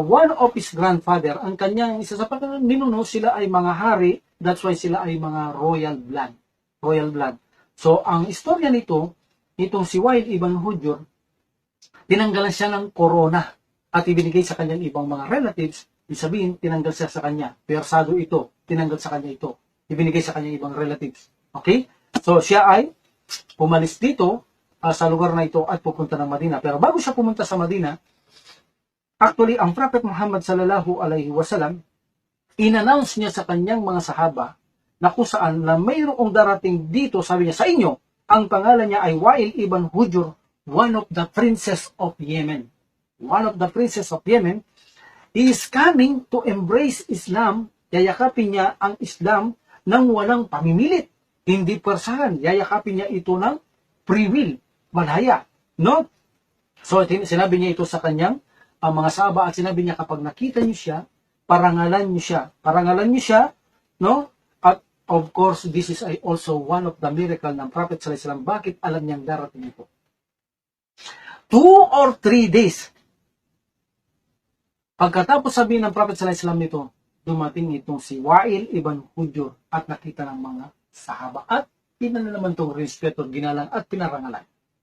one of his grandfather, ang kanyang isa sa ninuno, sila ay mga hari, that's why sila ay mga royal blood. Royal blood. So, ang istorya nito, itong si Wa'il ibn Hujur, tinanggalan siya ng corona at ibinigay sa kanyang ibang mga relatives. Ibig sabihin, tinanggal siya sa kanya. Persado ito, tinanggal sa kanya ito. Ibinigay sa kanyang ibang relatives. Okay? So, siya ay pumalis dito sa lugar na ito at pupunta ng Madina. Pero bago siya pumunta sa Madina, actually, ang Prophet Muhammad sallallahu alaihi wasallam, in-announce niya sa kanyang mga sahaba na kung saan na mayroong darating dito, sabi niya sa inyo, ang pangalan niya ay Wa'il ibn Hujur, one of the princes of Yemen. One of the princes of Yemen, he is coming to embrace Islam. Yayakapin niya ang Islam nang walang pamimilit. Hindi persahan. Yayakapin niya ito ng free will. Malaya. No? So, sinabi niya ito sa kanyang mga sahaba at sinabi niya kapag nakita niyo siya, parangalan niyo siya. Parangalan niyo siya, no? At of course, this is also one of the miracle ng Prophet sallallahu alaihi wasallam. Bakit alam niyang darating ito? 2 or 3 days. Pagkatapos sabihin ng Prophet sallallahu alaihi wasallam nito, dumating itong si Wa'il ibn Hujur at nakita ng mga sahaba at pinala naman itong respeto, ginalang at pinarangalan.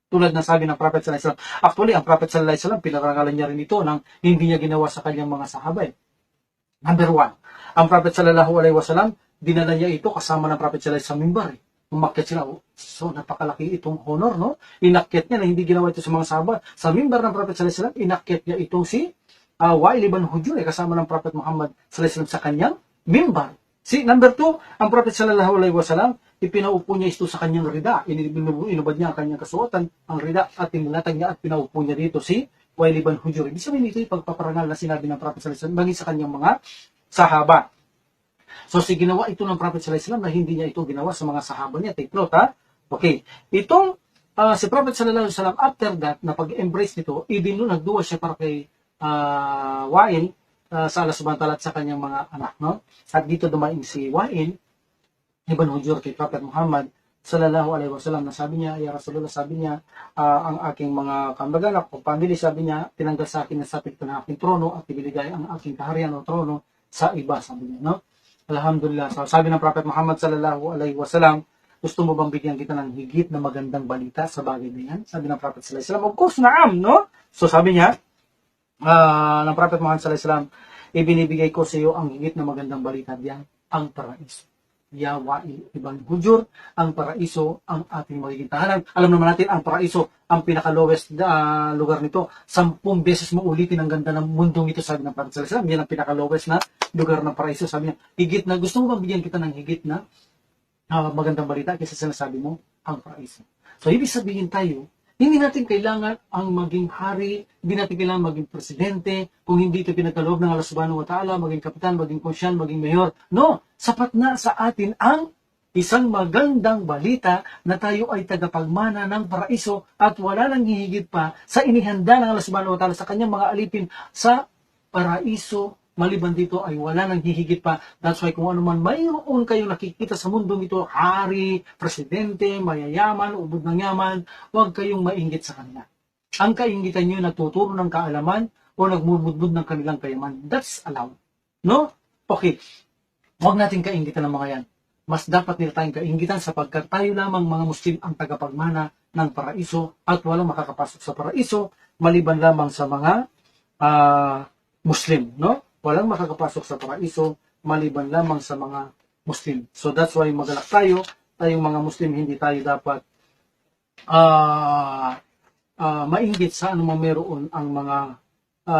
Tulad na sabi ng Prophet sallallahu alaihi wasallam. Actually, ang Prophet sallallahu alaihi wasallam, pinarangalan niya rin ito nang hindi niya ginawa sa kanyang mga sahaba. Number 1, ang Prophet sallallahu alaihi wasallam, dinala niya ito kasama ng Prophet sallallahu alaihi wasallam sa mimbar. Umakyat sila. So, napakalaki itong honor, no? Inakyat niya na hindi ginawa ito sa mga sahaba. Sa mimbar ng Prophet sallallahu alaihi wasallam, inakyat niya itong si Wa'il ibn Hujur, kasama ng Prophet Muhammad sallallahu alaihi wasallam sa kanyang mimbar. See, number 2, ang Prophet sallallahu alaihi wasallam, ipinaupo niya ito sa kanyang rida. Inubad niya ang kanyang kasuotan, ang rida, at inilatag niya at pinaupo niya dito si Wa'il ibn Hujur. Ibig sabihin ito yung pagpaparangal na sinabi ng Prophet sallallahu alaihi wasallam maging sa kanyang mga sahaba. So, ginawa ito ng Prophet sallallahu alaihi wasallam na hindi niya ito ginawa sa mga sahaba niya. Take note, ha? Okay. Itong si Prophet sallallahu alaihi wasallam, after that, na pag-embrace nito, nagduwa siya para kay Wa'il sa Allah subhanahu wa ta'ala at sa kanyang mga anak, no? At dito dumaing si Wa'il ibn Hujur kay Prophet Muhammad sallallahu alaihi wasallam na sabi niya, ya Rasulullah, sabi niya, ang aking mga kamag-anak o family, sabi niya, tinanggal sa akin na sapit ko ng aking trono at ibinigay ang aking kaharian o trono sa iba, sabi niya, no? Alhamdulillah. So, sabi ng Prophet Muhammad sallallahu alaihi wasallam, gusto mo bang bigyan kita ng higit na magandang balita sa bagay na yan? Sabi ng Prophet sallallahu alaihi wasallam, of course, naam, no? So, sabi niya, ng Prophet Muhammad sallallahu alaihi wasallam, ibinibigay ko sa iyo ang higit na magandang balita diyan, ang paraiso. yawain ibang hujur, ang paraiso ang ating magiging tahanan. Alam naman natin, ang paraiso, ang pinaka-lowest lugar nito, 10 beses mo ulitin ang ganda ng mundong ito, sabi ng Prophet sallallahu alaihi wasallam. Yan ang pinaka-lowest na lugar ng paraiso. Sabi niya, higit na, gusto mo bang bigyan kita ng higit na magandang balita kaysa sinasabi mo, ang paraiso. So, ibig sabihin tayo, hindi natin kailangan ang maging hari, hindi natin kailangan maging presidente, kung hindi ito pinagkaloob ng Allah subhanahu wa ta'ala, maging kapitan, maging konsyal, maging mayor. No, sapat na sa atin ang isang magandang balita na tayo ay tagapagmana ng paraiso at wala nang hihigit pa sa inihanda ng Allah subhanahu wa ta'ala sa kanyang mga alipin sa paraiso. Maliban dito ay wala nang hihigit pa. That's why kung ano man mayroon kayong nakikita sa mundong ito, hari, presidente, mayayaman, ubod ng yaman, huwag kayong mainggit sa kanila. Ang kainggitan nyo nagtuturo ng kaalaman o nagmumudbud ng kanilang kayaman. That's allowed. No? Okay. Huwag natin kainggitan ng mga yan. Mas dapat nila tayong kainggitan sapagkat tayo lamang mga Muslim ang tagapagmana ng paraiso at walang makakapasok sa paraiso maliban lamang sa mga Muslim. No? Walang makakapasok sa paraiso maliban lamang sa mga Muslim. So that's why magalak tayo, tayong mga Muslim, hindi tayo dapat mainggit sa anumang meron ang mga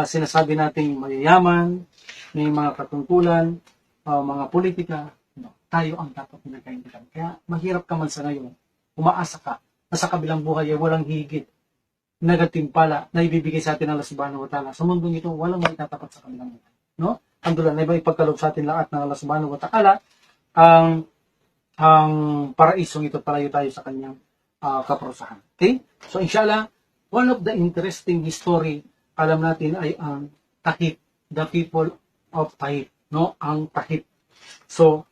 sinasabi nating mayayaman, may mga katungkulan, mga politika. No, tayo ang dapat pinakaingitan. Kaya mahirap ka man sa ngayon, umaasa ka na sa kabilang buhay ay walang higit na gantimpala na ibibigay sa atin ng Allah subhanahu wa ta'ala. Sa mundong ito, walang maitatapat sa kabilang buhay. No? Ang dulan na ibang ipagkaloob sa atin lahat ng Allah subhanahu wa ta'ala, ang paraisong ito, palayo tayo sa kanyang kaparusahan. Okay? So inshallah, one of the interesting history, alam natin ay ang Takip, the people of Taif, no? Ang Takip. So,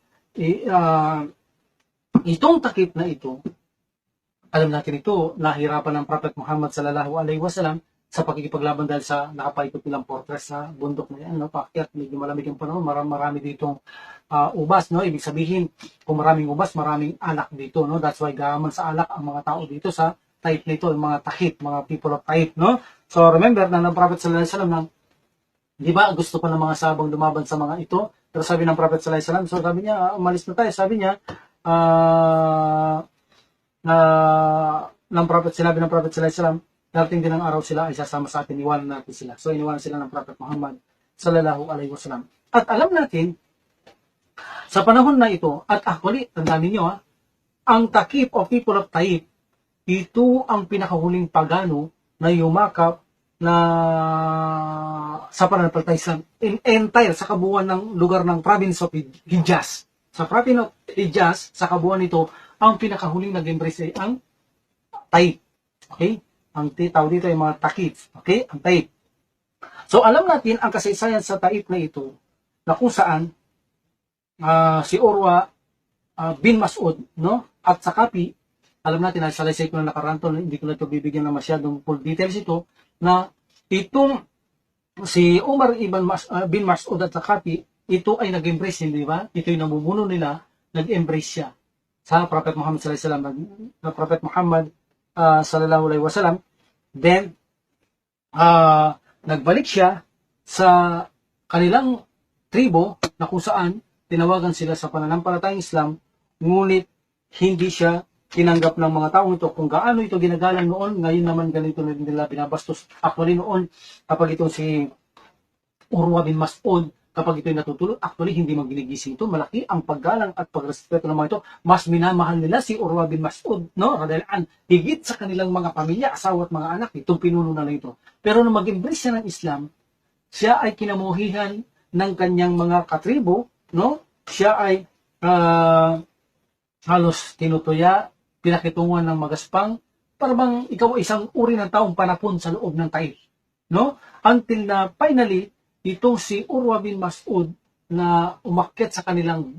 itong Takip na ito, alam natin ito, nahirapan ng Prophet Muhammad sallallahu alaihi wasallam sa pakikipaglaban dahil sa nakapaikot nilang fortress sa bundok na yan, no? Paakyat, medyo malamig yung panahon, marami ditong ubas, no? Ibig sabihin, kung maraming ubas, maraming alak dito, no? That's why gaman sa alak ang mga tao dito sa Taif na ito, yung mga Takip, mga people of Taif, no? So remember na ng Prophet sallallahu alaihi wasallam, di ba, gusto pa ng mga sabang lumaban sa mga ito, pero sabi ng Prophet sallallahu alaihi wasallam, so sabi niya, umalis na tayo, sabi niya, sinabi ng Prophet sallallahu alaihi wasallam, darating din ang araw sila ay sasama sa atin, iwanan natin sila. So iniwanan sila ng Prophet Muhammad sallallahu alaihi wasallam. At alam natin, sa panahon na ito, at actually, tandaan ninyo ang Takip o people of Taif, ito ang pinakahuling pagano na yumakap na sa pananampalataya Islam in entire sa kabuuan ng lugar ng province of Hijaz. Sa province of Hijaz, sa kabuuan nito, ang pinakahuling nag-embrace ay ang Taif. Okay? Ang tawag dito ay mga Takip. Okay? Ang Taif. So, alam natin ang kasaysayan sa Taif na ito na kung saan si Urwa bin Mas'ud, no? At sa Kapi, alam natin na salaysay ko na nakaranto, hindi ko na ito bibigyan ng masyadong full details ito, na itong si Umar bin Mas'ud at sa Kapi, ito ay nag-embrace, hindi ba? Ito yung namumuno nila, nag-embrace siya sa Prophet Muhammad sallallahu alaihi wasallam, na Prophet Muhammad sallallahu alaihi wasallam. Then nagbalik siya sa kanilang tribo na kung saan tinawagan sila sa pananampalatayang Islam, ngunit hindi siya tinanggap ng mga taong ito kung gaano ito ginagalang noon. Ngayon naman ganito na nila binabastos. Actually noon, kapag itong si Urwa bin Mas'ud, kapag ito'y natutulog, actually hindi maginigising ito. Malaki ang paggalang at pagrespeto ng mga ito. Mas minamahal nila si Urwa bin Mas'ud, no? Radhiyallahu anhu, higit sa kanilang mga pamilya, asawa at mga anak. Itong pinuno na ito. Pero nung mag-embrace siya ng Islam, siya ay kinamuhihan ng kanyang mga katribo, no? Siya ay halos tinutuya, pinakitungan ng magaspang, para bang ikaw ay isang uri ng taong panapon sa loob ng Taif, no? Until na finally, itong si Urwa bin Mas'ud na umakyat sa kanilang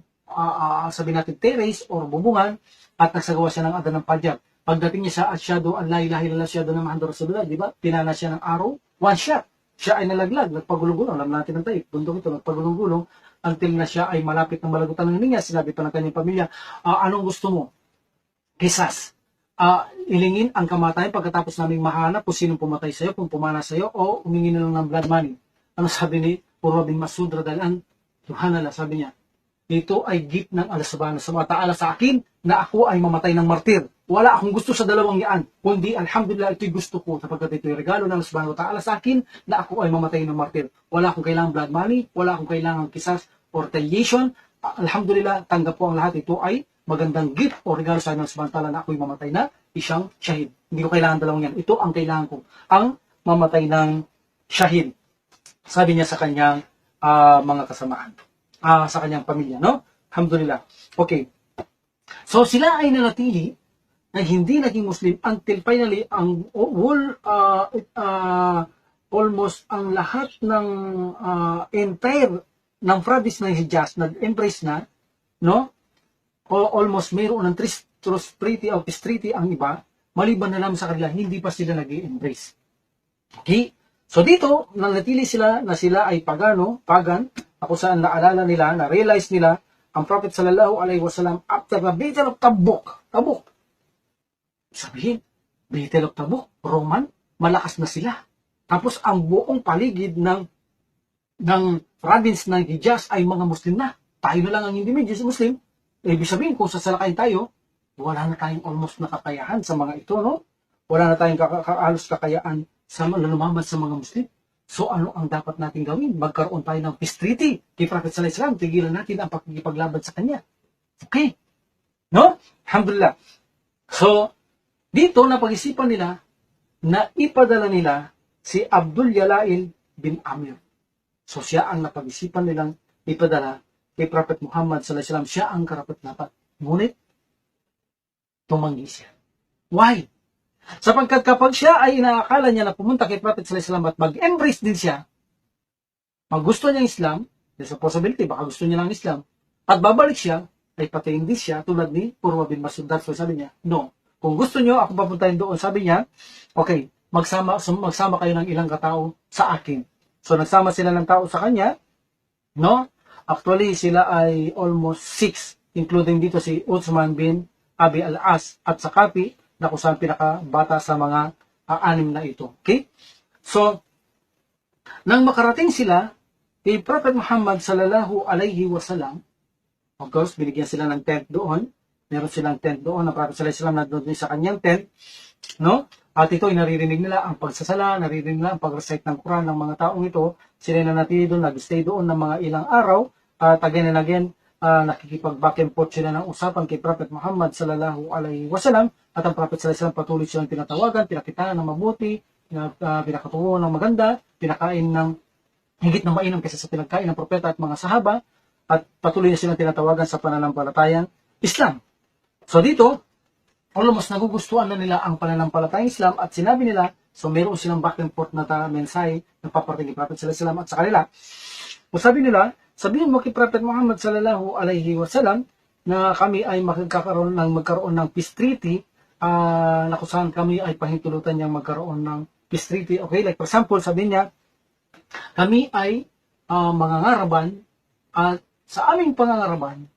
sabi natin terrace or bubungan at nagsagawa siya ng adan ng pajak. Pagdating niya sa asyhadu an la ilaha illallah asyhadu anna muhammadar rasulullah, di ba? Pinana siya ng araw, one shot. Siya ay nalaglag, nagpagulong-gulong. Alam natin ng Taif, bundok ito, nagpagulong-gulong until na siya ay malapit ng malagutan ng niya. Sinabi pa ng kanyang pamilya, anong gusto mo? Kisas. Ilingin ang kamatayan pagkatapos naming mahanap kung sinong pumatay sa'yo, kung pumana sa'yo, o humingi na lang ng blood money. Ano sabi ni Urwa bin Mas'ud radhiyallahu anhu? Subhanallah, sabi niya, ito ay gift ng Allah subhanahu wa ta'ala sa akin na ako ay mamatay ng martir. Wala akong gusto sa dalawang yan, kundi alhamdulillah ito'y gusto ko sapagkat ito'y regalo ng Allah subhanahu wa ta'ala sa akin na ako ay mamatay ng martir. Wala akong kailangang blood money, wala akong kailangang kisas or retaliation. Alhamdulillah, tanggap po ang lahat. Ito ay magandang gift o regalo sa Allah subhanahu wa ta'ala na ako'y mamatay na isang shahid. Hindi ko kailangan dalawang yan. Ito ang kailangan ko. Ang mamatay ng shahid. Sabi niya sa kanyang mga kasamaan. Sa kanyang pamilya, no? Alhamdulillah. Okay. So, sila ay nanatili na hindi naging Muslim until finally, ang almost ang lahat ng entire ng province ng Hijaz nag-embrace na, no? O almost mayroon ng treaty o peace treaty ang iba, maliban na lang sa kanila, hindi pa sila nag-embrace. Okay? So dito, nanatili sila na sila ay pagan, ako saan naalala nila, na-realize nila, ang Prophet sallallahu alaihi wasallam after the Battle of Tabuk, sabihin, Battle of Tabuk, Roman, malakas na sila. Tapos ang buong paligid ng province ng Hijaz ay mga Muslim na. Tayo na lang ang hindi Muslim. Ibig sabihin, kung sasalakayin tayo, wala na tayong almost nakakayahan sa mga ito, no? Wala na tayong halos kakayaan sa lumamad sa mga Muslim. So ano ang dapat natin gawin? Magkaroon tayo ng peace treaty kay Prophet sallallahu alaihi wasallam, tigilan natin ang pagkikipaglaban sa kanya. Okay? No? Alhamdulillah. So, dito napag-isipan nila na ipadala nila si Abdul Yalail bin Amir. So siya ang napag-isipan nilang ipadala kay Prophet Muhammad sallallahu alaihi wasallam. Siya ang karapat-dapat. Ngunit, tumanggi siya. Why? Sapagkat kapag siya ay inaakala niya na pumunta kay Prophet sallallahu alaihi wasallam at mag-embrace din siya, gusto niya Islam, there's a possibility, baka gusto niya lang Islam, at babalik siya, ay patayin din siya tulad ni Urwa bin Mas'ud. So sabi niya, no. Kung gusto niyo ako papuntahin doon, sabi niya, okay, magsama kayo ng ilang katao sa akin. So nagsama sila ng tao sa kanya, no? Actually, sila ay almost 6, including dito si Uthman bin Abi al-As at sa Kapi, na kung saan pinakabata sa mga 6 na ito. Okay? So, nang makarating sila kay Prophet Muhammad sallallahu alaihi wasallam, of course, binigyan sila ng tent doon. Meron silang tent doon. Ang Prophet sallallahu alaihi wasallam nandun sa kanyang tent. No? At ito ay naririnig nila ang pagsasala, naririnig nila ang pag-recite ng Quran ng mga taong ito. Sila na natili doon, nag-stay doon ng mga ilang araw. At again and again, nakikipag-back and forth sila ng usapan kay Prophet Muhammad sallallahu alaihi wasallam. At ang Prophet sallallahu alaihi wasallam patuloy silang tinatawagan, pinakitaan ng mabuti, pinakatuwa ng maganda, pinakain ng higit ng mainam kaysa sa pinagkain ng propeta at mga sahaba, at patuloy na silang tinatawagan sa pananampalatayang Islam. So dito, almost nagugustuhan na nila ang pananampalatayang Islam at sinabi nila, so meron silang back and forth na mensahe na paparating ni Prophet sallallahu alaihi wasallam at sa kanila. So sabi nila, sabihin mo kay Prophet Muhammad sallallahu alaihi wasallam na kami ay magkaroon ng peace treaty, na kung saan kami ay pahintulutan niyang magkaroon ng peace treaty. Okay, like for example, sabi niya, kami ay mangangaraban at sa aming pangangaraban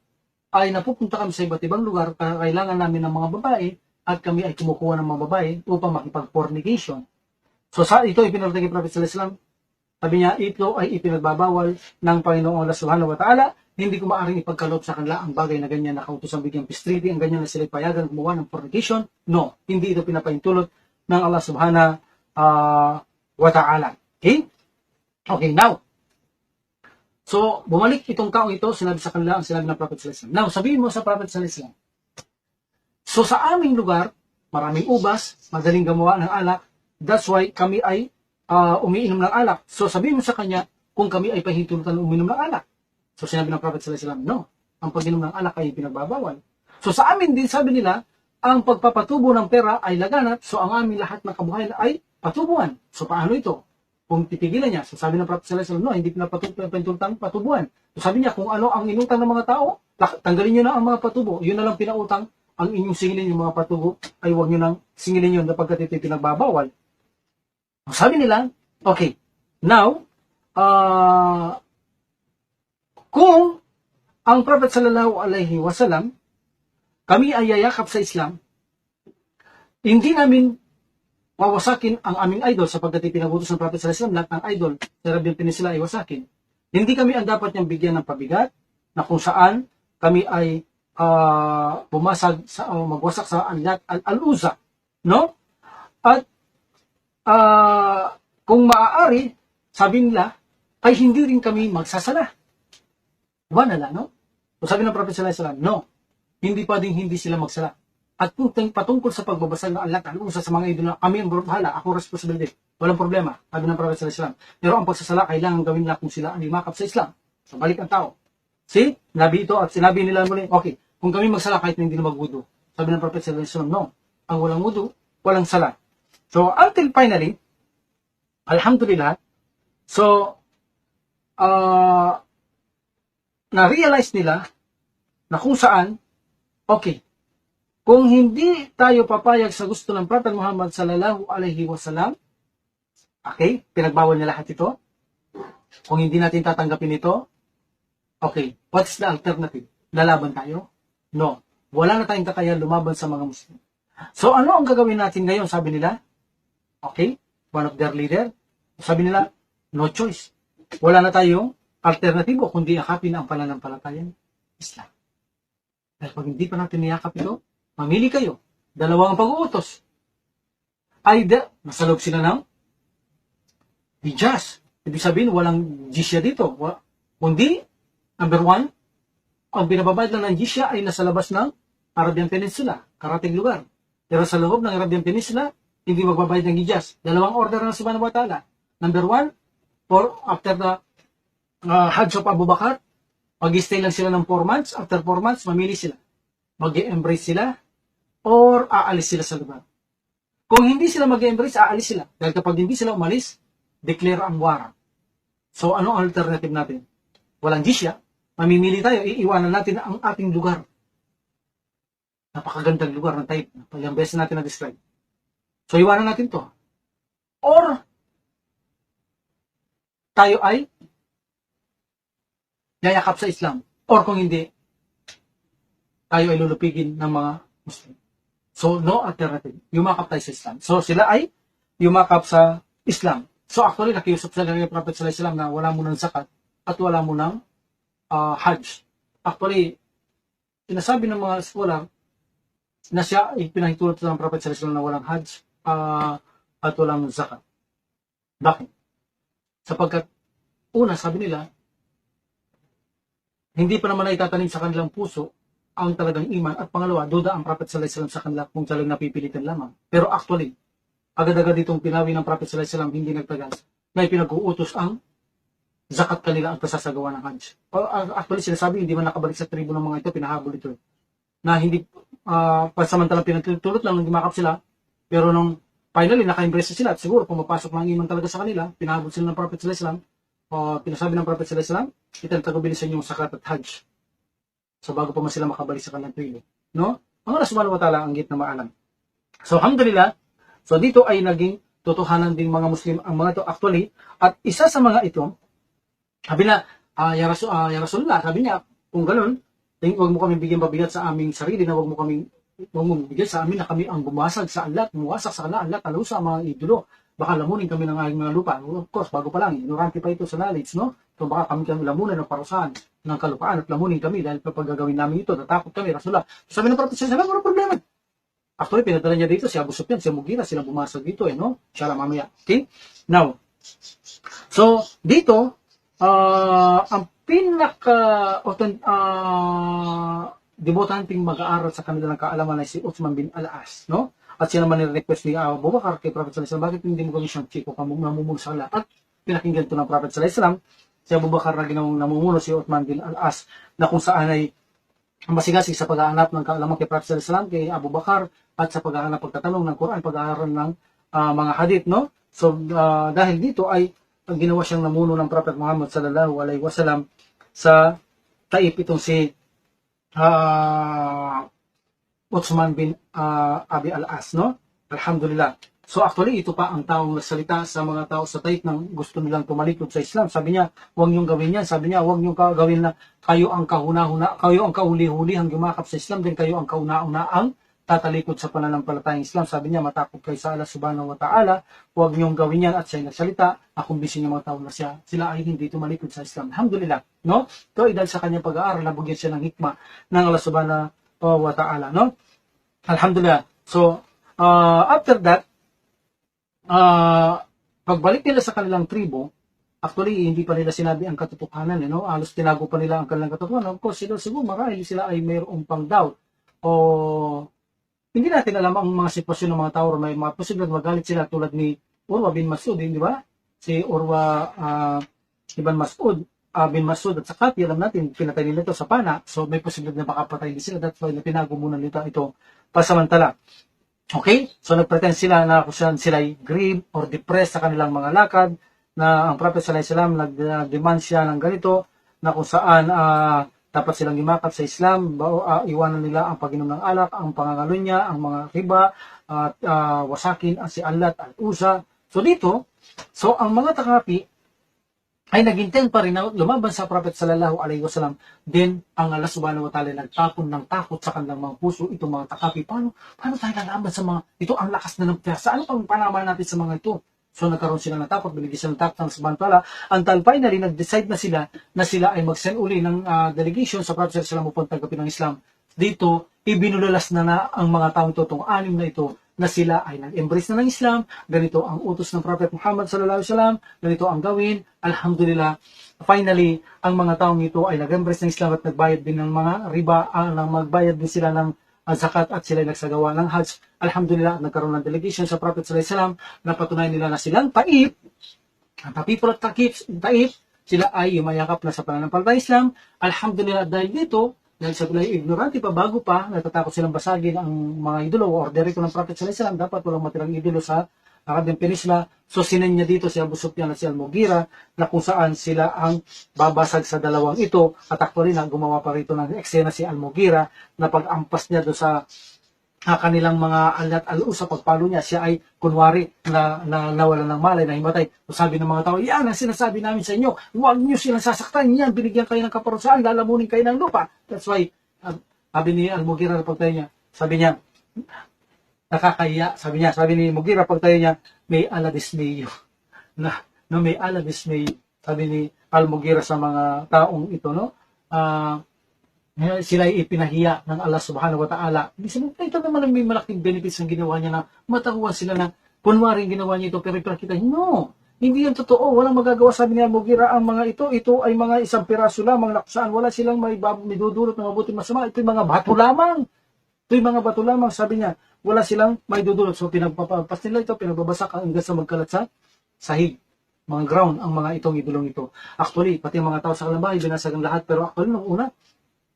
ay napupunta kami sa iba't ibang lugar, kailangan namin ng mga babae at kami ay kumukuha ng mga babae upang makipag-fornication. So ito ipinarating kay Prophet sallallahu alaihi wasallam. Sabi niya, ito ay ipinagbabawal ng Panginoong Allah subhanahu wa ta'ala. Hindi ko maaaring ipagkaloob sa kanila ang bagay na ganyan na kautusan bigyang peace treaty, ang ganyan na sila payagan gumawa ng fornication. No, hindi ito pinapahintulot ng Allah subhanahu wa ta'ala. Okay? Okay, now. So, bumalik itong taong ito, sinabi sa kanila ang sinabi ng Prophet sallallahu alaihi wasallam. Now, sabihin mo sa Prophet sallallahu alaihi wasallam, so sa aming lugar, maraming ubas, madaling gumawa ng alak, that's why kami ay umiinom ng alak. So sabihin mo sa kanya, kung kami ay pahintulutan uminom ng alak. So sinabi ng Prophet sallallahu alaihi wasallam, no, ang pag-inom ng alak ay pinagbabawal. So sa amin din, sabi nila, ang pagpapatubo ng pera ay laganat, so ang aming lahat ng kabuhayan ay patubuan. So paano ito? Kung titigilan niya, so sabi ng Prophet sallallahu alaihi wasallam, no, hindi pinapahintulutan patubuan. So sabi niya, kung ano ang inutang ng mga tao, tanggalin niyo na ang mga patubo. Yun na lang pinautang, ang inyong singilin yung mga patubo, ay huwag niyo nang singilin yun kapag ito pinagbabawal. Sabi nila, okay, now, kung ang Prophet sallallahu alaihi wasallam, kami ay yayakap sa Islam, hindi namin wawasakin ang aming idol sapagkat ipinagutos ng Prophet sallallahu alaihi wasallam, lahat ng idol, sarap yung pinisila ay wasakin. Hindi kami ang dapat niyang bigyan ng pabigat, na kung saan kami ay bumasag sa magwasak sa al-Uza, no? At kung maaari, sabi nila, ay hindi rin kami magsasala. Wala na, no? So sabi ng Prophet sallallahu alaihi wasallam, no, hindi pwedeng hindi sila magsala. At kung patungkol sa pagbabasag ng Allah, al-Uza sa mga idolo, kami ang bahala, ako responsibility. Walang problema, sabi ng Prophet sallallahu alaihi wasallam. Pero ang pagsasala, kailangan gawin na kung sila ang limakap sa Islam. So balik ang tao. See, nabi ito at sinabi nila muli, okay, kung kami magsala kahit hindi na magwudu. Sabi ng Prophet sallallahu alaihi wasallam, no, ang walang wudu, walang sala. So until finally, alhamdulillah, so na-realize nila na kung saan, okay, kung hindi tayo papayag sa gusto ng Prophet Muhammad sallallahu alaihi wasallam, okay, pinagbawal niya lahat ito. Kung hindi natin tatanggapin ito, okay, what's the alternative? Lalaban tayo? No. Wala na tayong kakayahan lumaban sa mga Muslim. So ano ang gagawin natin ngayon? Sabi nila, okay, one of their leader, sabi nila, no choice. Wala na tayong alternatibo kundi yakapin ang pananampalatayang Islam. Dahil pag hindi pa natin niyakap ito, mamili kayo. Dalawang pag-uutos. Either, nasa loob sila ng Hijaz. Ibig sabihin, walang jizya dito. Kundi, number one, ang binababayad lang ng jizya ay nasa labas ng Arabian Peninsula, karating lugar. Pero sa loob ng Arabian Peninsula, hindi magbabayad ng Hijaz. Dalawang order ng Subhanahu wa Ta'ala. Number one, after the Hajj of Abu Bakar, mag-stay lang sila ng 4 months. After 4 months, mamili sila. Mag-embrace sila or aalis sila sa lugar. Kung hindi sila mag-embrace, aalis sila. Dahil kapag hindi sila umalis, declare ang wara. So, ano ang alternative natin? Walang jizya. Mamimili tayo, iiwanan natin ang ating lugar. Napakagandang lugar ng type. Ilang beses natin na-describe. So, iwanan natin to. Or, tayo ay yayakap sa Islam. Or kung hindi, tayo ay lulupigin ng mga Muslim. So, no alternative. Yumakap tayo sa Islam. So, sila ay yumakap sa Islam. So, actually, nakiusap sila ng Prophet sallallahu alaihi wasallam na wala mo ng zakat at wala mo ng Hajj. Actually, sinasabi ng mga scholar na siya ay pinahintulot ng Prophet sallallahu alaihi wasallam na walang Hajj at walang zakat. Bakit? Sapagkat, una, sabi nila, hindi pa naman ay tatanim sa kanilang puso ang talagang iman. At pangalawa, duda ang Prophet sallallahu alaihi wasallam sa kanila kung talagang napipilitan lamang. Pero actually, agad-agad itong pinawi ng Prophet sallallahu alaihi wasallam hindi nagtagal na ipinag-uutos ang zakat kanila ang pasasagawa ng Hajj. Actually, sinasabi, hindi man nakabalik sa tribo ng mga ito, pinahabol ito. Na hindi, pansamantalang pinagtutulot lang, gumakap sila, pero nung finally, naka-embrace sila, at siguro, pumapasok ng iman talaga sa kanila, pinahabol sila ng Prophet sallallahu alaihi wasallam, pinasabi ng Prophet sallallahu alaihi wasallam, itatagabilis yung zakat at Hajj. So, bago pa man sila makabalik sa kanilang tribo. No? Ang Allah subhanahu wa ta'ala ang git na maalam. So, alhamdulillah, so dito ay naging totohanan din mga Muslim ang mga ito actually. At isa sa mga ito, sabi na, ya Rasulullah, sabi niya, kung ganun, huwag mo kami bigyan pabigat sa aming sarili na huwag mo bigyan sa amin na kami ang bumasag sa Allah, bumasak sa Allah, talo sa mga idolo. Baka lamunin kami ng aming mga lupa. Of course, bago pa lang, ignorante pa ito sa knowledge, no? So baka kami lamunan ng parusahan ng kalupaan at lamunin kami dahil kapag gagawin namin ito, natakot kami, Rasulullah. So, sabi ng Prophet, sabi, wala problema. Actually, pinadala niya dito si Abu Sufyan, si Mughira, sila bumasag dito, no? Siya lang mamaya. Okay? Now, so, dito, ang debotanting mag-aaral sa kanilang kaalaman ay si Uthman bin Al-As, no? At siya naman ni-request ni Abu Bakar kay Prophet sallallahu alaihi wasallam, bakit hindi mo gawin siyang chief o namumuno sa Allah? At pinakinggan ito ng Prophet sallallahu alaihi wasallam, si Abu Bakar na ginawang namumuno si Uthman bin Al-As, na kung saan ay masigasig sa pag-aanap ng kaalaman kay Prophet sallallahu alaihi wasallam, kay Abu Bakar, at sa pag-aanap, pagtatanong ng Quran, pag-aaral ng mga hadith, no? So, dahil dito ay ginawa siyang namuno ng Prophet Muhammad sallallahu alaihi wasallam sa taip itong si Uthman bin Abi Al-As, no? Alhamdulillah. So actually, ito pa ang taong nagsalita sa mga tao sa taip ng gusto nilang tumalikod sa Islam. Sabi niya, huwag niyong gawin yan. Sabi niya, huwag niyong gawin na kayo ang kahuna-huna, kayo ang kahuli-huli ang yumakap sa Islam, din kayo ang kauna-una ang tatalikod sa pananampalatayang Islam. Sabi niya, matakot kayo sa Allah subhanahu wa ta'ala, huwag niyong gawin yan, at siya nagsalita, akumbisi niyo mga tao na sila ay hindi tumalikod sa Islam. Alhamdulillah, no? Ito ay dahil sa kanyang pag-aaral, nabugyan siya ng hikmah ng Allah subhanahu wa ta'ala, no? Alhamdulillah. So, after that, pagbalik nila sa kanilang tribo, actually, hindi pa nila sinabi ang katotohanan, no? Halos tinago pa nila ang kanilang katotohanan. Of course, siguro marahil sila ay mayroong pang doubt. O hindi natin alam ang mga sitwasyon ng mga tao, may mga posibleng magalit sila tulad ni Urwa bin Mas'ud, di ba? Si Urwa bin Mas'ud at Sakati, alam natin, pinatay nila ito sa pana. So, may posibleng na makapatay din sila. That's why napinago muna nila ito pasamantala. Okay? So, nagpretend sila na kung sila ay grieved or depressed sa kanilang mga lakad, na ang Prophet sallallahu alaihi wasallam nag-demand siya ng ganito, na kung saan dapat silang gimakap sa Islam, iwanan nila ang pag-inom ng alak, ang pangangalunya, ang mga riba, at wasakin, si Allat, at Usa. So dito, ang mga takapi ay nag-intend pa rin na lumaban sa Prophet sallallahu alaihi wasallam. Then, ang Allah subhanahu wa ta'ala nagtapon ng takot sa kanilang mga puso, itong mga takapi. Paano tayo lalaban sa mga, ito ang lakas na ng piyasa. Ano pang panaman natin sa mga ito? So nagkaroon sila ng takot, binigyan sila ng takot ng samantala. Until finally, nag-decide na sila ay mag-send uli ng delegation sa Prophet sallallahu alaihi wasallam upang tanggapin ng Islam. Dito, ibinulalas na ang mga taong ito, itong anim na ito, na sila ay nag-embrace na ng Islam. Ganito ang utos ng Prophet Muhammad sallallahu alaihi wasallam, ganito ang gawin. Alhamdulillah, finally, ang mga taong ito ay nag-embrace ng Islam at nagbayad din ng mga riba, magbayad din sila ng zakat at sila nagsagawa ng Hajj. Alhamdulillah, nagkaroon ng delegation sa Prophet sallallahu alaihi wasallam na patunayan nila na silang taif, ang people at taif, sila ay yumayakap na sa pananampalatayang Islam. Alhamdulillah, dahil dito, dahil sa tulay ignorante pa, bago pa, natatakot silang basagin ang mga idolo o order ko ng Prophet sallallahu alaihi wasallam, dapat walang matirang idolo sa Arabian Peninsula. So sinin niya dito si Abu Sufyan at si Al-Mughira na kung saan sila ang babasag sa dalawang ito. At actually na gumawa pa rito ng eksena si Al-Mughira na pag-ampas niya doon sa kanilang mga Allat al-Usa, pagpalo niya, siya ay kunwari na nawalan ng malay, na himatay. So sabi ng mga tao, yan ang sinasabi namin sa inyo, huwag niyo silang sasaktan, yan, binigyan kayo ng kaparusaan, lalamunin kayo ng lupa. That's why, sabi ni Al-Mughira na pagtayo niya, sabi niya, nakakaya, sabi ni Mughira pagtayo niya, may Allah dismay you. May Allah dismay you. Sabi ni Al-Mughira sa mga taong ito, no? Sila ay ipinahiya ng Allah subhanahu wa ta'ala. Ito naman ang may malaking benefits ng ginawa niya, na matakuan sila na kunwari ginawa niya ito, pero ipinakita, no, hindi yan totoo, walang magagawa. Sabi ni Al-Mughira, ang mga ito ay mga isang piraso lamang na saan wala silang may dudulot ng mabuting masama. Ito yung mga bato lamang. Sabi niya, wala silang may dudulot. So pinagpapas nila ito, pinagbabasak hanggang sa magkalat sa sahig, mga ground, ang mga itong idolong ito. Actually, pati ang mga tao sa kalambahay, binasag ang lahat. Pero actually,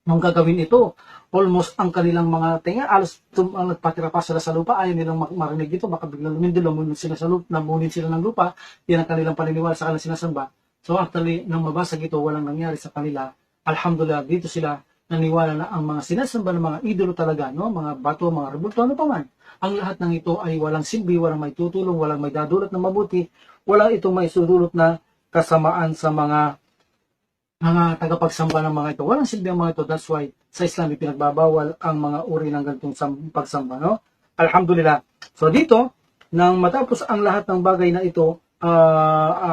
nung gagawin ito, almost ang kanilang mga tenga, alos nagpatira pa sila sa lupa, ayaw nilang marinig ito, baka biglang lumunod sila sa lupa, namunin sila ng lupa, yan ang kanilang paniniwala sa kanilang sinasamba. So actually, nang mabasag ito, walang nangyari sa kanila. Alhamdulillah, dito sila naniwala na ang mga sinasamba ng mga idolo talaga, no? Mga bato, mga rebulto, ano pa man. Ang lahat ng ito ay walang silbi, walang may tutulong, walang may dadulot na mabuti, walang itong may sudulot na kasamaan sa mga tagapagsamba ng mga ito. Walang silbi ang mga ito. That's why sa Islam pinagbabawal ang mga uri ng ganitong pagsamba, no? Alhamdulillah. So dito, nang matapos ang lahat ng bagay na ito,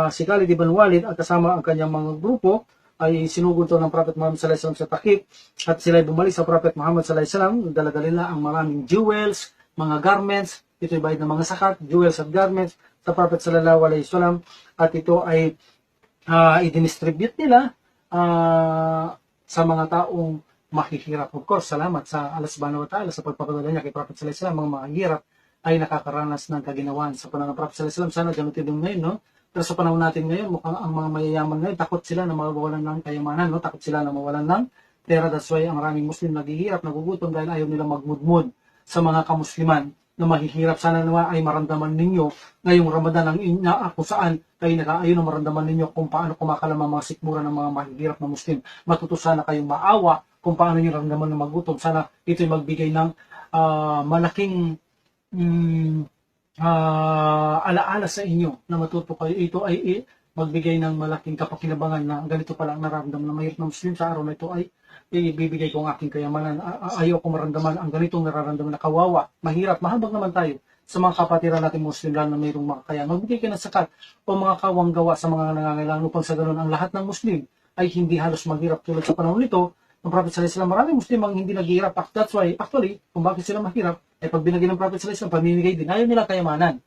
si Khalid ibn Walid at kasama ang kanyang mga grupo ay sinugod to ng Prophet Muhammad sallallahu alaihi wasallam sa Takip, at sila ay bumalik sa Prophet Muhammad sallallahu alaihi wasallam. Dala-dala nila ang maraming jewels, mga garments. Ito ay bayad ng mga zakat, jewels at garments sa Prophet sallallahu alaihi wasallam, at ito ay i-distribute nila sa mga taong mahihirap. Of course, salamat sa Allah subhanahu wa ta'ala sa pagpapadala niya kay Prophet sallallahu alaihi wasallam. Mga mahihirap ay nakakaranas ng kaginawan sa panahon ng Prophet sallallahu alaihi wasallam. Sana ganun din ngayon, no? Pero sa panahon natin ngayon, mukhang ang mga mayayaman ngayon, takot sila na mawawalan ng kayamanan, no? Takot sila na mawalan ng pera. That's why ang maraming Muslim naghihirap, nagugutom dahil ayaw nila magmudmud sa mga kamusliman na mahihirap. Sana naman ay maramdaman ninyo ngayong Ramadan ang kung saan kayo nakaayon na maramdaman ninyo kung paano kumakalam ang mga sikmura ng mga mahihirap na Muslim. Matuto sana kayong maawa kung paano nyo ramdaman ng magutom. Sana ito'y magbigay ng malaking alaala sa inyo na matuto kayo. Ito ay magbigay ng malaking kapakinabangan na ganito pala ang nararamdaman ng mahirap na Muslim sa araw na ito ay ibibigay ko ang aking kayamanan. Ayaw ko maramdaman ang ganitong nararamdaman na kawawa, mahirap, mahabag naman tayo sa mga kapatiran natin Muslim lalo na mayroong mga kaya. Magbigay ka ng sakat o mga kawang gawa sa mga nangangailangan upang sa ganun ang lahat ng Muslim ay hindi halos maghirap tulad sa panahon nito. Ng Prophet sallallahu alaihi wasallam, maraming Muslim ang hindi naghihirap. That's why, actually, kung bakit sila mahirap, ay pag binigay ng Prophet sallallahu alaihi wasallam, pamimigay din. Ayaw nila kayamanan.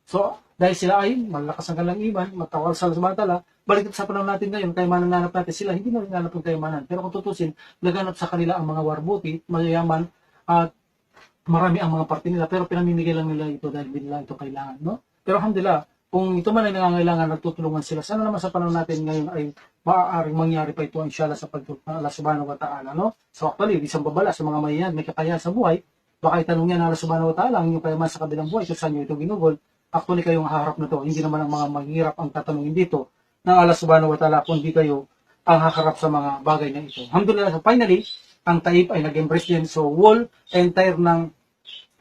So, dahil sila ay malakas ang kanilang iman, magtawal sa sumatala, balik sa panahon natin ngayon, kayamanan nanap natin sila, hindi na rin nanap ng kayamanan. Pero kung tutusin, laganap sa kanila ang mga warbuti, mayayaman, at marami ang mga parte nila, pero pinamimigay lang nila ito dahil hindi nila ito kailangan. No? Pero alhamdulillah, kung ito man ay nangangailangan, nagtutulungan sila, sana naman sa panahon natin ngayon ay maaaring mangyari pa ito inshallah sa pagtulong ng Allah subhanahu wa ta'ala. No? So actually, isang babala sa mga mayayan, may kakayahan sa buhay, baka itanong niya ng Allah subhanahu wa ta'ala ang inyong kayaman sa kabilang buhay, kung saan nyo ito ginugol. Actually, kayong haharap na to. Hindi naman ang mga maghirap ang tatanungin dito ng Allah subhanahu wa ta'ala, kundi kayo ang haharap sa mga bagay na ito. Alhamdulillah, so finally, ang Taif ay nag-embrace din. So, whole entire ng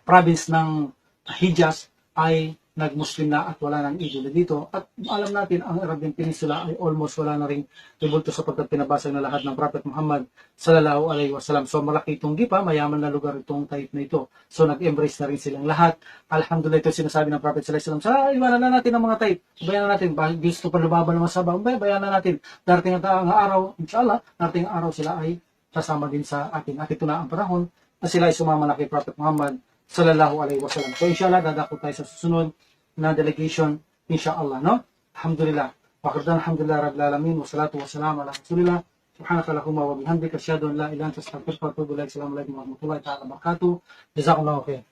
province ng Hijaz ay nag-Muslim na at wala nang idolo dito. At alam natin, ang Arabian Peninsula ay almost wala na ring rebulto sapagkat pinabasag na lahat ng Prophet Muhammad sallallahu alaihi wasallam. So malaki itong gipa, mayaman na lugar itong Taif na ito. So nag-embrace na rin silang lahat. Alhamdulillah, ito sinasabi ng Prophet sallallahu alaihi wasallam. Sa iwanan na natin ang mga Taif. Bayan na natin, gusto pa lumaban ng masabang, bayan na natin. Darating ang araw, inshallah, darating ang araw sila ay sasama din sa atin. At ito na ang panahon na sila ay sumama na kay Prophet Muhammad sallallahu alaihi wasallam. So inshallah, dadako tayo sa susunod na delegation, inshallah, no? Alhamdulillah. Wa qadana alhamdulillah rabbil alamin wa salatu wa salam ala rasulillah. Subhanaka allahumma wa bihamdika asyhadu an la ilaha illa anta astaghfiruka wa atubu ilaik. Assalamu alaikum warahmatullahi ta'ala wabarakatuh. Jazakumullahu khair.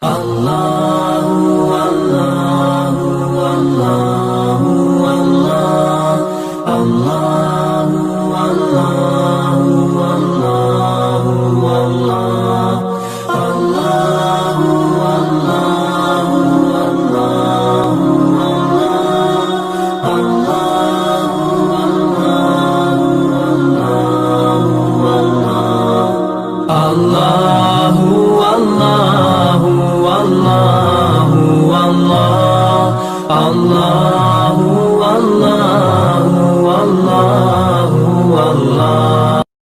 Allahu Allahu Allahu Allah Allahu Allahu Allahu Allah Allahu Allahu Allahu Allahu Allahu Allah